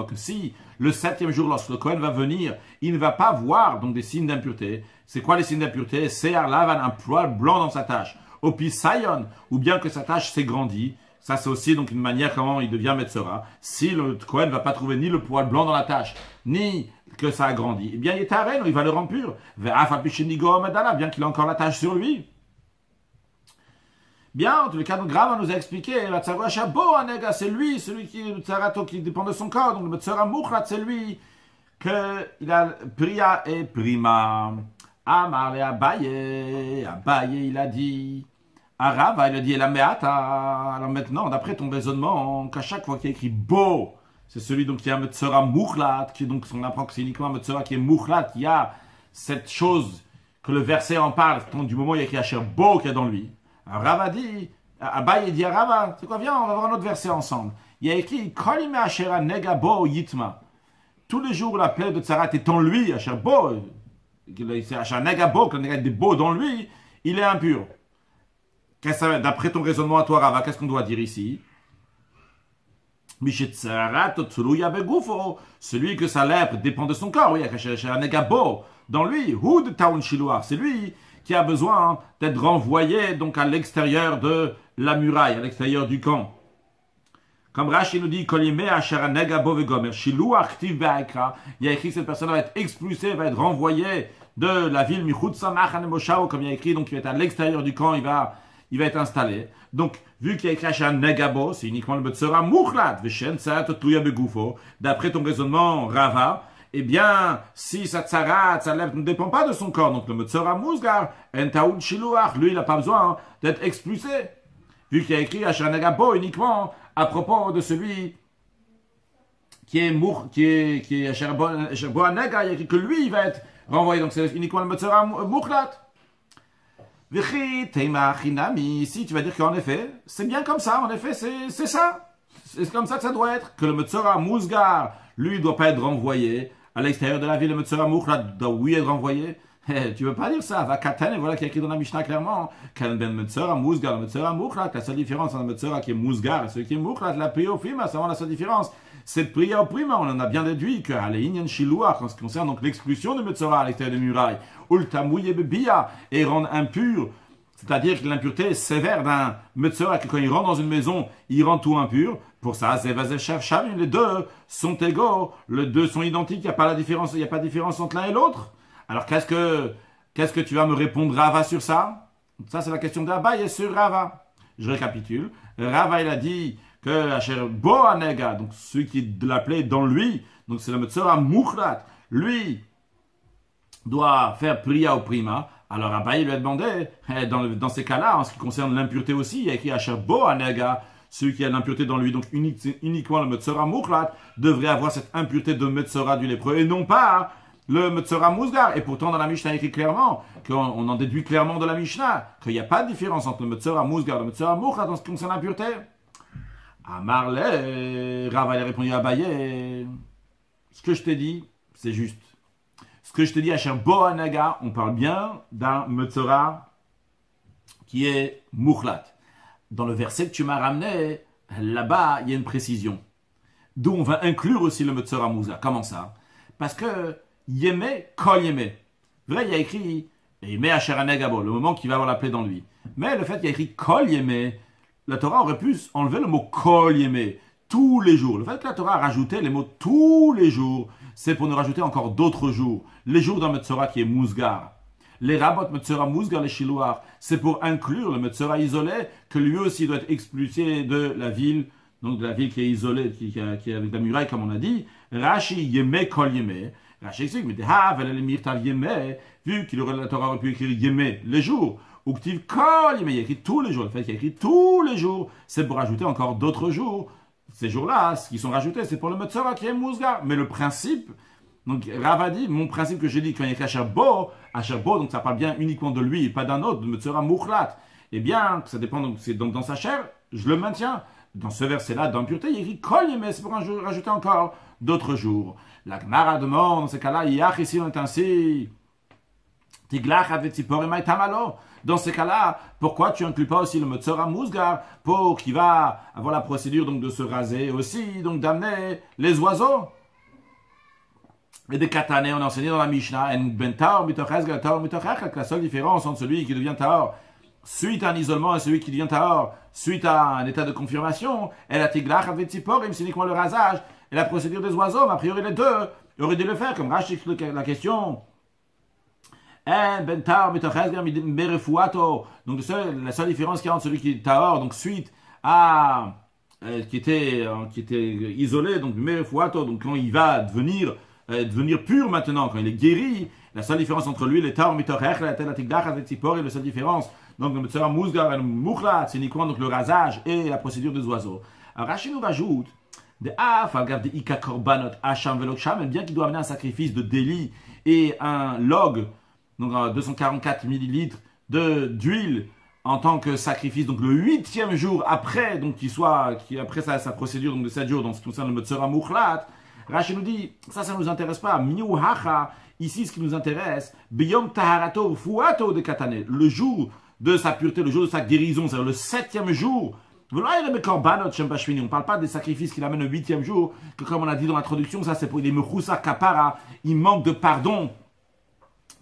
que si le septième jour, lorsque le Kohen va venir, il ne va pas voir donc des signes d'impureté. C'est quoi les signes d'impureté? C'est Lavan, un poil blanc dans sa tache. Opi Sayon, ou bien que sa tache s'est grandie. Ça, c'est aussi donc une manière comment il devient Metzora. Si le Kohen ne va pas trouver ni le poil blanc dans la tache, ni que ça a grandi, eh bien, il est à Rennes, il va le rendre pur. Bien qu'il a encore la tache sur lui. Bien, en tous les cas, donc Rava nous a expliqué, c'est lui, celui qui dépend de son corps. Donc le Metzora Muchlat, c'est lui qu'il a Priya et Prima. Amar le Abaye, Abaye il a dit, à Rava il a dit, et la Meata. Alors maintenant, d'après ton raisonnement, qu'à chaque fois qu'il y a écrit Bo, c'est celui donc qui a Metzora Muchlat, qui donc on apprend que c'est uniquement Metzora qui est Muchlat, il y a cette chose que le verset en parle, du moment où il y a écrit Asher Bo qui est dans lui. Rava dit, Abaye dit à Rava, c'est quoi, viens, on va voir un autre verset ensemble. Il y a écrit, Kolime Ashera Negabo Yitma. Tous les jours, la plaie de Tsarat est en lui, Asher Bo, c'est Asher Negabo, que le Negab est beau dans lui, il est impur. D'après ton raisonnement à toi, Rava, qu'est-ce qu'on doit dire ici? Celui que sa lèpre dépend de son corps, oui, Asher Negabo, dans lui, Houd Taun Shiloah, c'est lui qui a besoin d'être renvoyé donc à l'extérieur de la muraille, à l'extérieur du camp. Comme Rashi nous dit, il y a écrit que cette personne va être expulsée, va être renvoyée de la ville, comme il y a écrit, donc il va être à l'extérieur du camp, il va être installé. Donc, vu qu'il y a écrit Asher Negabo, c'est uniquement le Metzora Muchlat, d'après ton raisonnement, Rava, eh bien, si sa tsarat, sa lèvre ne dépend pas de son corps, donc le Metzora Musgar, Entaoud Shiluach, lui, il n'a pas besoin d'être expulsé. Vu qu'il y a écrit Asher Negabo uniquement à propos de celui qui est Asher Bo Nega, il y a écrit que lui, il va être renvoyé, donc c'est uniquement le Metzora Muchlat. Vichi Teima Chinami, ici tu vas dire qu'en effet, c'est bien comme ça, en effet, c'est ça. C'est comme ça que ça doit être, que le Metzora Musgar, lui, ne doit pas être renvoyé à l'extérieur de la ville. Le Metzora Muchlat doit, oui, être renvoyé. Tu ne veux pas dire ça. Va Katan, et voilà qui est écrit dans la Mishnah clairement. Kan ben Metzora Musgar, le Metzora Muchlat. La seule différence entre le Metzora qui est Musgar et celui qui est Muchlat, la priya au prima, c'est vraiment la seule différence. Cette priya au prima, on en a bien déduit qu'à l'Inyan Shiloah, en ce qui concerne donc l'expulsion de Metzora à l'extérieur des murailles, Ultamouye Bebia, et rendre impur. C'est-à-dire que l'impureté est sévère d'un Metzora, que quand il rentre dans une maison, il rend tout impur. Pour ça, les deux sont égaux, les deux sont identiques, il n'y a pas de différence entre l'un et l'autre. Alors qu'est-ce que tu vas me répondre, Rava, sur ça? Ça, c'est la question d'Abaye sur Rava. Je récapitule. Rava, il a dit que Asher Bo Anega, donc celui qui l'appelait dans lui, donc c'est le Metzora Muchlat, lui doit faire priya au prima. Alors Abaye lui a demandé, dans ces cas-là, en ce qui concerne l'impureté aussi, il y a écrit Asher Bo Anega, celui qui a l'impureté dans lui, donc uniquement le Metzora Muchlat, devrait avoir cette impureté de Metzora du lépreux, et non pas le Metzora Musgar. Et pourtant, dans la Mishnah, il écrit clairement, qu'on en déduit clairement de la Mishnah, qu'il n'y a pas de différence entre le Metzora Musgar et le Metzora Muchlat en ce qui concerne l'impureté. Amarle, Rava a répondu à Abaye, ce que je t'ai dit, c'est juste. Ce que je te dis à Cher Boanaga, on parle bien d'un Metzora qui est Muchlat. Dans le verset que tu m'as ramené, là-bas, il y a une précision. D'où on va inclure aussi le Metzora Musa. Comment ça? Parce que Yeme, Kol Yeme. Vrai, il y a écrit Yeme Asher Anegabo, le moment qu'il va avoir la plaie dans lui. Mais le fait qu'il y a écrit Kol Yeme, la Torah aurait pu enlever le mot Kol Yeme, tous les jours. Le fait que la Torah a rajouté les mots tous les jours, c'est pour nous rajouter encore d'autres jours. Les jours d'un Metzora qui est Musgar. Les rabot Metzora Musgar, les Shiloar, c'est pour inclure le Metzora isolé, que lui aussi doit être expulsé de la ville, donc de la ville qui est isolée, qui est avec la muraille, comme on a dit. Rashi Yeme Kol Yeme. Rashi explique, mais vu qu'il aurait, la Torah aurait pu écrire Yeme, les jours, ou Ktiv Kol Yeme, il y a écrit tous les jours. Le fait qu'il y a écrit tous les jours, c'est pour rajouter encore d'autres jours. Ces jours-là, ce qui sont rajoutés, c'est pour le Metzora qui est Musgar. Mais le principe, donc Rava dit, mon principe que j'ai dit quand il y a écrit Asher Bo, donc ça parle bien uniquement de lui et pas d'un autre, de Metzora Muchlat. Eh bien, ça dépend, donc c'est donc dans sa chair, je le maintiens. dans ce verset-là, d'impureté, il écrit Kol Yemei, c'est pour rajouter encore d'autres jours. La Gemara demande, dans ces cas-là, Yach, ici on est ainsi. Tiglach Avetipor et Tamalo. Dans ces cas-là, pourquoi tu inclus pas aussi le Metzora Musgar pour qui va avoir la procédure donc de se raser aussi, donc d'amener les oiseaux? Et des katané, on a enseigné dans la Mishnah, la seule différence entre celui qui devient tahor suite à un isolement et celui qui devient tahor suite à un état de confirmation, et la tiglach avetziporim, c'est uniquement le rasage et la procédure des oiseaux, mais a priori les deux auraient dû le faire, comme Rashi explique la question. Donc la seule différence qu'il y a entre celui qui est tahor, donc suite à qui était isolé, donc merefuato, donc quand il va devenir pur maintenant, quand il est guéri, la seule différence entre lui et les tahor mitochech, la tiglach avetziporim, la seule différence, donc le metzora musgar et le mukhlat, c'est uniquement donc le rasage et la procédure des oiseaux. Alors Rashi nous rajoute bien qu'il doit amener un sacrifice de délit et un log, donc 244 millilitres d'huile en tant que sacrifice, donc le 8e jour après, donc après sa procédure donc de 7 jours, donc ce qui concerne le metzora mukhlat. Rashi nous dit, ça ne nous intéresse pas. Miu hacha, ici ce qui nous intéresse, biyom taharato fuato de katane, le jour de sa pureté, le jour de sa guérison, c'est-à-dire le 7e jour. On ne parle pas des sacrifices qu'il amène le 8e jour, que comme on a dit dans l'introduction, ça c'est pour les mechousa kapara, il manque de pardon.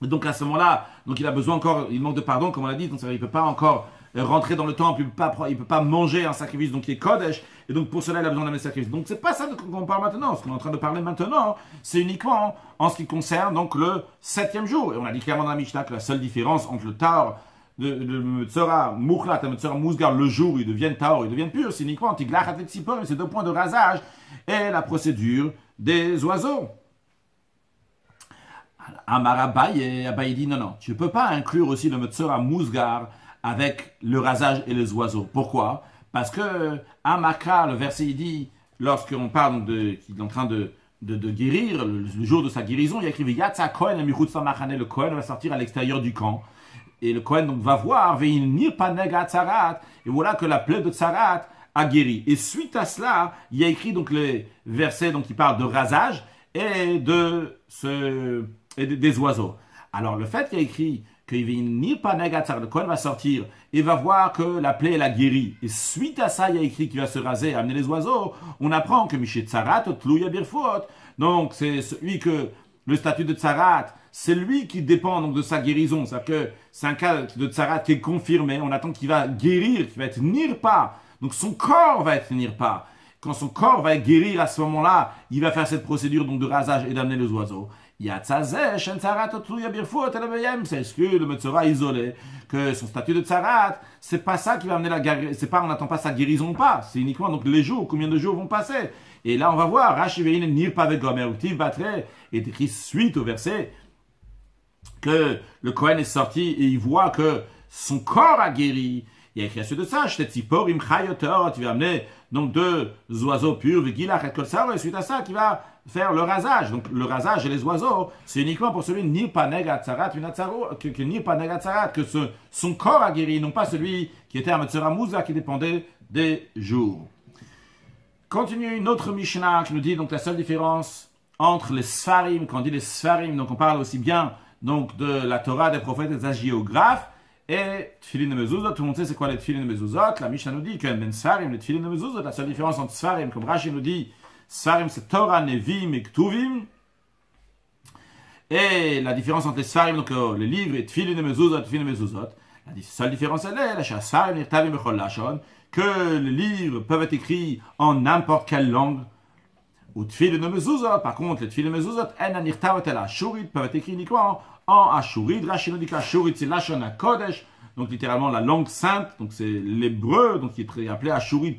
Et donc à ce moment-là, donc il a besoin encore, il manque de pardon, comme on l'a dit, donc il ne peut pas encore rentrer dans le temple, il ne peut pas manger un sacrifice, donc il est kodesh, et donc pour cela il a besoin d'amener le sacrifice. Donc c'est pas ça qu'on parle maintenant, ce qu'on est en train de parler maintenant, c'est uniquement en ce qui concerne donc le 7e jour. Et on a dit clairement dans la Mishnah que la seule différence entre le tahor de Metzora Mukhlat et Metzora Musgar, le jour où ils deviennent tahor, ils deviennent purs, c'est uniquement Tiglach Avetziporim, ces 2 points de rasage et la procédure des oiseaux. Amar Abaye dit non, tu ne peux pas inclure aussi le Metzora Musgar avec le rasage et les oiseaux. Pourquoi? Parce que Amakra, le verset il dit, lorsqu'on parle qu'il est en train de guérir, le jour de sa guérison, il y a écrit Yatsa Kohen et Michutz Machane, le Kohen va sortir à l'extérieur du camp. Et le Kohen donc va voir, et voilà que la plaie de Tsarat a guéri. Et suite à cela, il y a écrit donc les versets donc, qui parlent de rasage et des oiseaux. Alors le fait qu'il y a écrit que le Kohen va sortir et va voir que la plaie elle a guéri. Et suite à ça, il y a écrit qu'il va se raser et amener les oiseaux. On apprend que Mishet Tsarat Tluya Birfot. Donc c'est celui que le statut de Tsarat, c'est lui qui dépend donc de sa guérison. C'est-à-dire que c'est un cas de Tsarat qui est confirmé. On attend qu'il va guérir, qu'il va être nirpa. Donc son corps va être nirpa. Quand son corps va guérir à ce moment-là, il va faire cette procédure donc de rasage et d'amener les oiseaux. C'est que le Metzora isolé, que son statut de Tsarat, c'est pas ça qui va amener la guérison. C'est pas, on n'attend pas sa guérison ou pas. C'est uniquement donc les jours, combien de jours vont passer. Et là, on va voir, Rashi veine nir pas avec Gomer, est écrit suite au verset que le Kohen est sorti et il voit que son corps a guéri. Il y a écrit à suite de ça, tu vas amener donc 2 oiseaux purs, et suite à ça, qui va faire le rasage. Donc le rasage et les oiseaux, c'est uniquement pour celui que son corps a guéri, non pas celui qui était un Metzora Musa qui dépendait des jours. Continue une autre Mishnah qui nous dit donc la seule différence entre les Sfarim, quand on dit les Sfarim, donc on parle aussi bien donc de la Torah des prophètes et des hagiographes, et Tfilin de Mezuzot. Tout le monde sait c'est quoi les Tfilin de Mezuzot. La Mishnah nous dit que ben Sfarim, les Tfilin de Mezuzot, la seule différence entre Sfarim, comme Rashi nous dit, Sfarim c'est Torah, Nevim et Ktuvim. Et la différence entre les Sfarim, donc les livres, et Tfilin de Mezuzot, Tfilin de Mezuzot, la seule différence elle est, la Sfarim, Nirtavim et Chol Lashon, que les livres peuvent être écrits en n'importe quelle langue. Ou Tfilin de Mezuzot, par contre, les Tfilin de Mezuzot, En Nirtavat el Ashurit, peuvent être écrits uniquement en Ashurit. Rashi nous dit qu'Ashurit c'est Lashon HaKodesh, donc littéralement la langue sainte, donc c'est l'hébreu, donc qui est appelé Ashurit,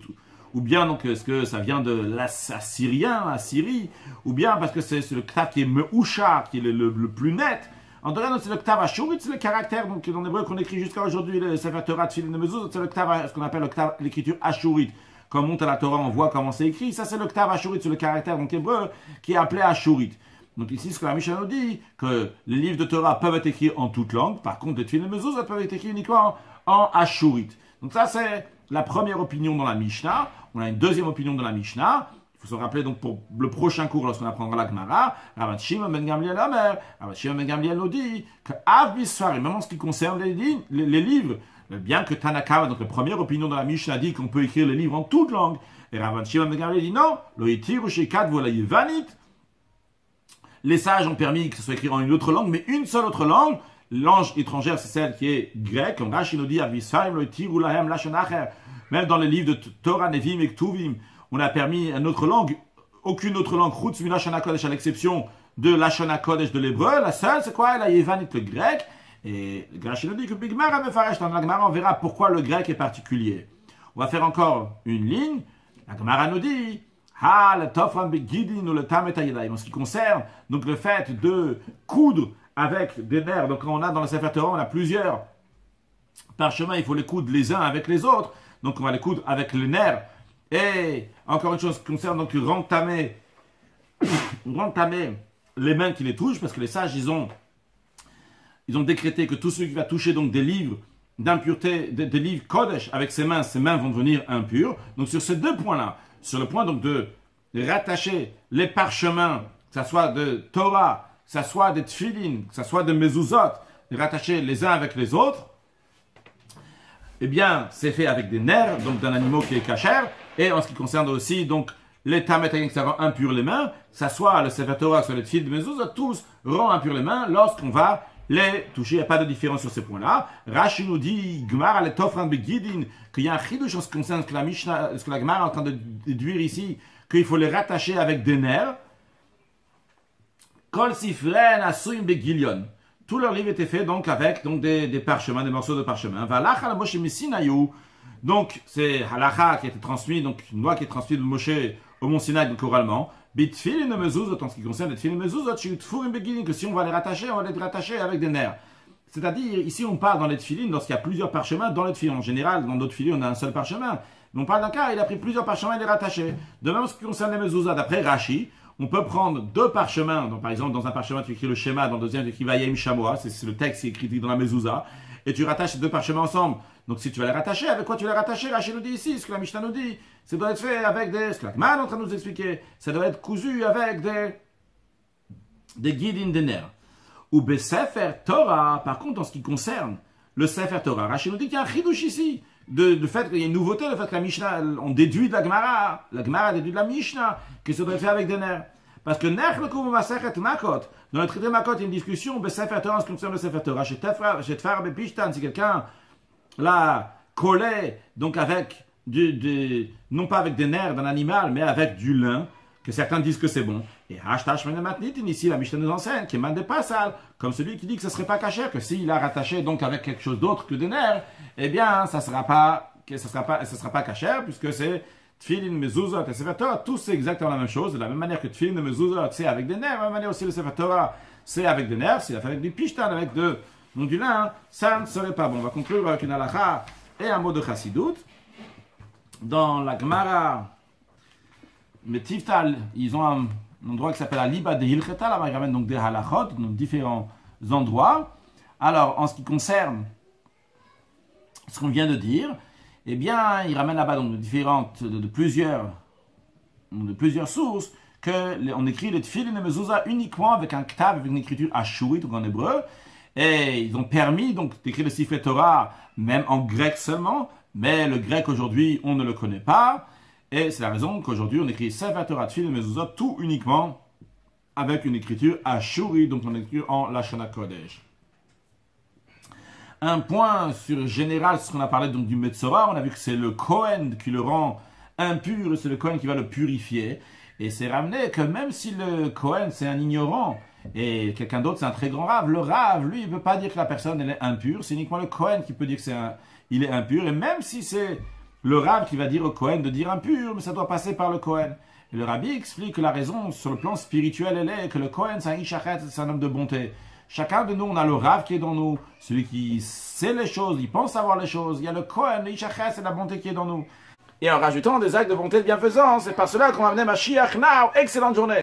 ou bien donc est-ce que ça vient de l'assyrien, Assyrie, ou bien parce que c'est le ktav qui est Meusha, qui est le plus net. En tout cas, c'est le ktav Ashurit, c'est le caractère donc dans l'hébreu qu'on écrit jusqu'à aujourd'hui, le Sefer Torah Tfilin de Mezuzot, c'est le ktav, ce qu'on appelle l'écriture Ashurit. Quand on monte à la Torah, on voit comment c'est écrit. Ça, c'est le ktav Ashurit, c'est le caractère donc hébreu qui est appelé Ashurit. Donc ici, ce que la Mishnah nous dit, que les livres de Torah peuvent être écrits en toute langue. Par contre, les Tfilin de Mezuzot peuvent être écrits uniquement en Ashurit. Donc ça, c'est la première opinion dans la Mishnah, on a une deuxième opinion dans la Mishnah. Il faut se rappeler donc pour le prochain cours, lorsqu'on apprendra la Gemara, Rav Shimon ben Gamliel Omer, Rav Shimon ben Gamliel nous dit que Av Bisfarim, même en ce qui concerne les livres, bien que Tanakama, donc la première opinion dans la Mishnah, dit qu'on peut écrire les livres en toute langue, et Rav Shimon ben Gamliel dit non, Lo Yitiru Shekat Vola Yevanit. Les sages ont permis que ce soit écrit en une autre langue, mais une seule autre langue. Langue étrangère, c'est celle qui est grecque, comme Rashi nous dit, même dans les livres de Torah, Nevim et Ktuvim, on a permis une autre langue, aucune autre langue, Chutz min Lashon HaKodesh, à l'exception de Lashon HaKodesh de l'hébreu. La seule, c'est quoi? La Yevanite, le grec. Et Rashi nous dit que Bigmara Mefaresh, dans la Gemara, on verra pourquoi le grec est particulier. On va faire encore une ligne. La Gemara nous dit, le Tofran Begidin ou le Tamet Hayadayim, en ce qui concerne donc le fait de coudre avec des nerfs. Donc quand on a dans le Sefer Torah, on a plusieurs parchemins, il faut les coudre les uns avec les autres. Donc on va les coudre avec les nerfs. Et encore une chose qui concerne donc rentamer les mains qui les touchent, parce que les sages ils ont décrété que tous ceux qui va toucher donc des livres d'impureté, des livres Kodesh avec ses mains vont devenir impurs. Donc sur ces deux points-là, sur le point donc de rattacher les parchemins, que ce soit de Torah, que ce soit des tfilin, que ce soit de mezuzot, de rattacher les uns avec les autres, eh bien, c'est fait avec des nerfs, donc d'un animal qui est cachère, et en ce qui concerne aussi, donc, les tametayim qui ça rend impur les mains, que ce soit le Sefer Torah, que ce soit les tfilin de mezuzot, tous rendent impur les mains lorsqu'on va les toucher. Il n'y a pas de différence sur ces points-là. Rashi nous dit, Gmar al Tofran Begidin, qu'il y a un chidouche en ce qui concerne ce que la Mishnah, ce que la Gemara est en train de déduire ici, qu'il faut les rattacher avec des nerfs. Kol Sifren Asuim Begilion. Tout leur livre était fait donc avec donc des parchemins, des morceaux de parchemin. Valacha la Moshe Messinaïou. Donc c'est halacha qui a été transmis, donc une loi qui est transmise de Moshe au Mont Sinaï, donc oralement. Bitfilin de mezuzot, en ce qui concerne les tfilin mezuzot, shutfurim beginin, que si on va les rattacher, on va les rattacher avec des nerfs. C'est-à-dire, ici on parle dans les tfilin, lorsqu'il y a plusieurs parchemins dans les tfilin. En général, dans d'autres tfilin, on a un seul parchemin. Mais on parle d'un cas, il a pris plusieurs parchemins et les rattacher. De même, en ce qui concerne les mezuzot, d'après Rashi, on peut prendre deux parchemins. Donc, par exemple, dans un parchemin, tu écris le schéma, dans le deuxième, tu écris Vayem Shamoa, c'est le texte qui est écrit dans la mezuzah, et tu rattaches ces deux parchemins ensemble. Donc, si tu vas les rattacher, avec quoi tu vas les rattacher? Rashi nous dit ici, ce que la Mishnah nous dit, ça doit être fait avec des. Ce que la Gemara est en train de nous expliquer, ça doit être cousu avec des guidines de nerfs. Ou Sefer Torah, par contre, en ce qui concerne le Sefer Torah, Rashi nous dit qu'il y a un chidouche ici. De fait qu'il y a une nouveauté, le fait que la Mishnah, on déduit de la Gemara déduit de la Mishnah, que ça doit être fait avec des nerfs. Parce que Nech le Kum Masechet Makot, dans le traité Makot, il y a une discussion, Sefer Torah, en ce qui concerne le Sefer Torah, chez Tfar Bepishtan, si quelqu'un l'a collé, donc avec non pas avec des nerfs d'un animal, mais avec du lin, que certains disent que c'est bon. Et Hashtash Menematnitin, ici la Mishnah nous enseigne, qui mande pas sale, comme celui qui dit que ça serait pas caché, que s'il a rattaché donc avec quelque chose d'autre que des nerfs, eh bien, ça sera pas caché, puisque c'est Tfilin, Mezuzot et Sefer Torah, tous c'est exactement la même chose, de la même manière que Tfilin et Mezuzot c'est avec des nerfs, de la même manière aussi le Sefer Torah c'est avec des nerfs, s'il a fait avec du pishtan, avec du lin, ça ne serait pas bon. On va conclure avec une halakha et un mot de chassidut. Dans la Gemara, Metivtal, ils ont un endroit qui s'appelle la Liba de Hilcheta, là-bas ils ramènent donc des halachot, donc différents endroits. Alors, en ce qui concerne ce qu'on vient de dire, eh bien, ils ramènent là-bas donc de plusieurs sources, qu'on écrit le Tfilin et Mezuzah uniquement avec un ktav, avec une écriture ashurite, donc en hébreu, et ils ont permis donc d'écrire le Sifrei Torah, même en grec seulement, mais le grec aujourd'hui, on ne le connaît pas, et c'est la raison qu'aujourd'hui on écrit Sefer Torah, Tfilin et Mezuzah, tout uniquement avec une écriture ashurite, donc on écrit en Lashon HaKodesh. Un point sur général, ce qu'on a parlé donc du Metzora, on a vu que c'est le Kohen qui le rend impur, et c'est le Kohen qui va le purifier. Et c'est ramené que même si le Kohen c'est un ignorant, et quelqu'un d'autre c'est un très grand rave, le rave, lui, il ne peut pas dire que la personne elle est impure, c'est uniquement le Kohen qui peut dire qu'il est impur, et même si c'est le rave qui va dire au Kohen de dire impur, mais ça doit passer par le Kohen. Et le rabbi explique que la raison sur le plan spirituel, elle est que le Kohen c'est un Ishachet, c'est un homme de bonté. Chacun de nous, on a le Rav qui est dans nous, celui qui sait les choses, il pense savoir les choses. Il y a le Kohen, le Ishachet, c'est la bonté qui est dans nous. Et en rajoutant des actes de bonté et de bienfaisance, c'est par cela qu'on va amener Mashiach now. Excellente journée.